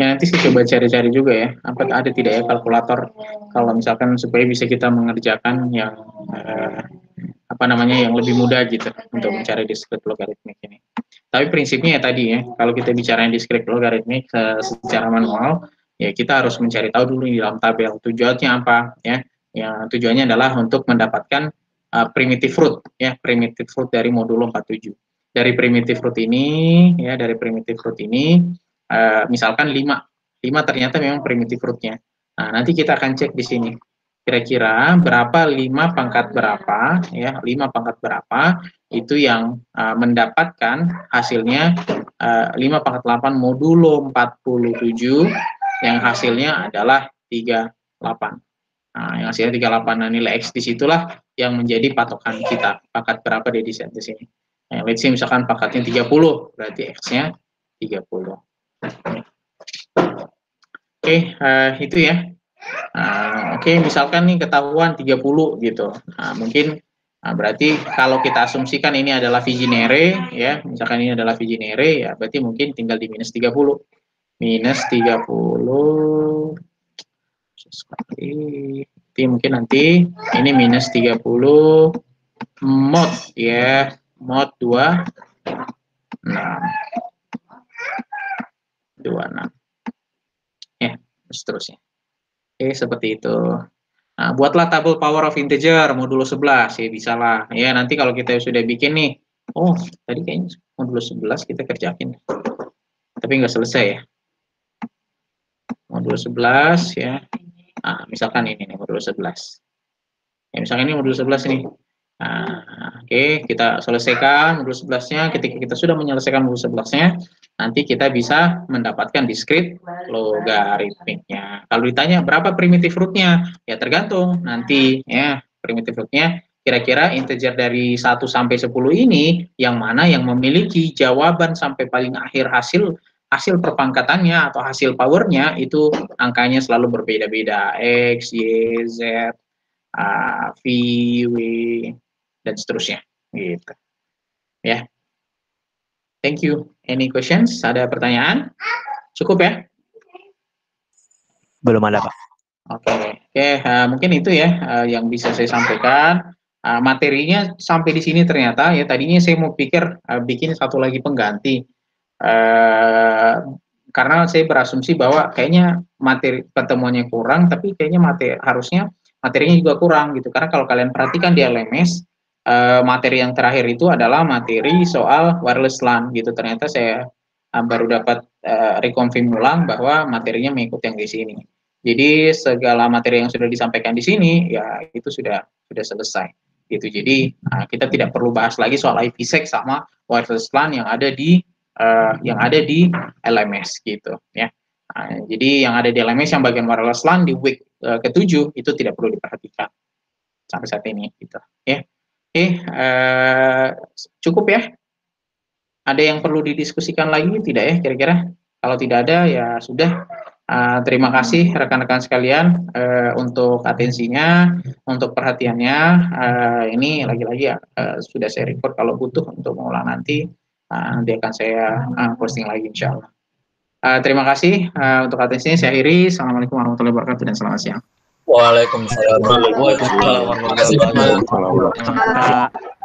Ya, nanti saya coba cari-cari juga ya, apakah ada tidak ya kalkulator kalau misalkan supaya bisa kita mengerjakan yang apa namanya, yang lebih mudah gitu untuk mencari discrete logaritmik ini. Tapi prinsipnya ya tadi ya, kalau kita bicara discrete logaritmik secara manual, ya kita harus mencari tahu dulu di dalam tabel tujuannya apa ya. Ya, tujuannya adalah untuk mendapatkan primitive root ya, primitive root dari modulo 47. Dari primitive root ini ya, dari primitive root ini misalkan 5 ternyata memang primitive rootnya. Nah, nanti kita akan cek di sini. Kira-kira berapa 5 pangkat berapa ya, 5 pangkat berapa itu yang mendapatkan hasilnya 5 pangkat 8 modulo 47 yang hasilnya adalah 38. Nah, yang hasilnya 38. Nah, nilai X disitulah yang menjadi patokan kita. Pangkat berapa dia di sini. Nah, let's say misalkan pangkatnya 30, berarti X-nya 30. Oke, itu ya. Oke, misalkan nih ketahuan 30 gitu. Nah, mungkin berarti kalau kita asumsikan ini adalah Viginere ya, misalkan ini adalah Viginere ya, berarti mungkin tinggal di minus 30. Minus 30 sekali. Jadi mungkin nanti ini minus 30 mod ya, mod 26. 26. Ya, seterusnya. Oke, seperti itu. Nah, buatlah tabel power of integer modulo 11 ya, bisa lah. Ya, nanti kalau kita sudah bikin nih, oh, tadi kayaknya modulo 11 kita kerjain. Tapi nggak selesai ya. Modulo 11 ya. Nah, misalkan ini nih modulo 11. Ya, misalkan ini modulo 11 nih. Nah, oke, kita selesaikan modul 11-nya. Ketika kita sudah menyelesaikan modul 11-nya, nanti kita bisa mendapatkan discrete logaritmiknya. Kalau ditanya berapa primitive root-nya, ya tergantung nanti ya primitive root-nya kira-kira integer dari 1 sampai 10 ini yang mana yang memiliki jawaban sampai paling akhir hasil perpangkatannya atau hasil powernya itu angkanya selalu berbeda-beda, X, Y, Z, V, W, dan seterusnya gitu ya. Thank you. Any questions? Ada pertanyaan? Cukup ya? Belum ada, Pak. Oke, mungkin itu ya yang bisa saya sampaikan. Materinya sampai di sini ternyata ya, tadinya saya mau pikir bikin satu lagi pengganti karena saya berasumsi bahwa kayaknya materi pertemuannya kurang, tapi kayaknya harusnya materinya juga kurang gitu, karena kalau kalian perhatikan di LMS materi yang terakhir itu adalah materi soal wireless LAN gitu. Ternyata saya baru dapat reconfirm ulang bahwa materinya mengikut yang di sini. Jadi segala materi yang sudah disampaikan di sini ya itu sudah selesai gitu. Jadi kita tidak perlu bahas lagi soal IPsec sama wireless LAN yang ada di LMS gitu ya. Jadi yang ada di LMS yang bagian wireless LAN di week ke-7 itu tidak perlu diperhatikan sampai saat ini gitu ya. Oke, cukup ya. Ada yang perlu didiskusikan lagi tidak ya kira-kira? Kalau tidak ada ya sudah. Terima kasih rekan-rekan sekalian untuk atensinya, untuk perhatiannya. Ini lagi-lagi sudah saya record, kalau butuh untuk mengulang nanti akan saya posting lagi insya Allah. Terima kasih untuk atensinya. Saya akhiri. Assalamualaikum warahmatullahi wabarakatuh dan selamat siang. Waalaikumsalam warahmatullahi wabarakatuh. Terima kasih, Pak.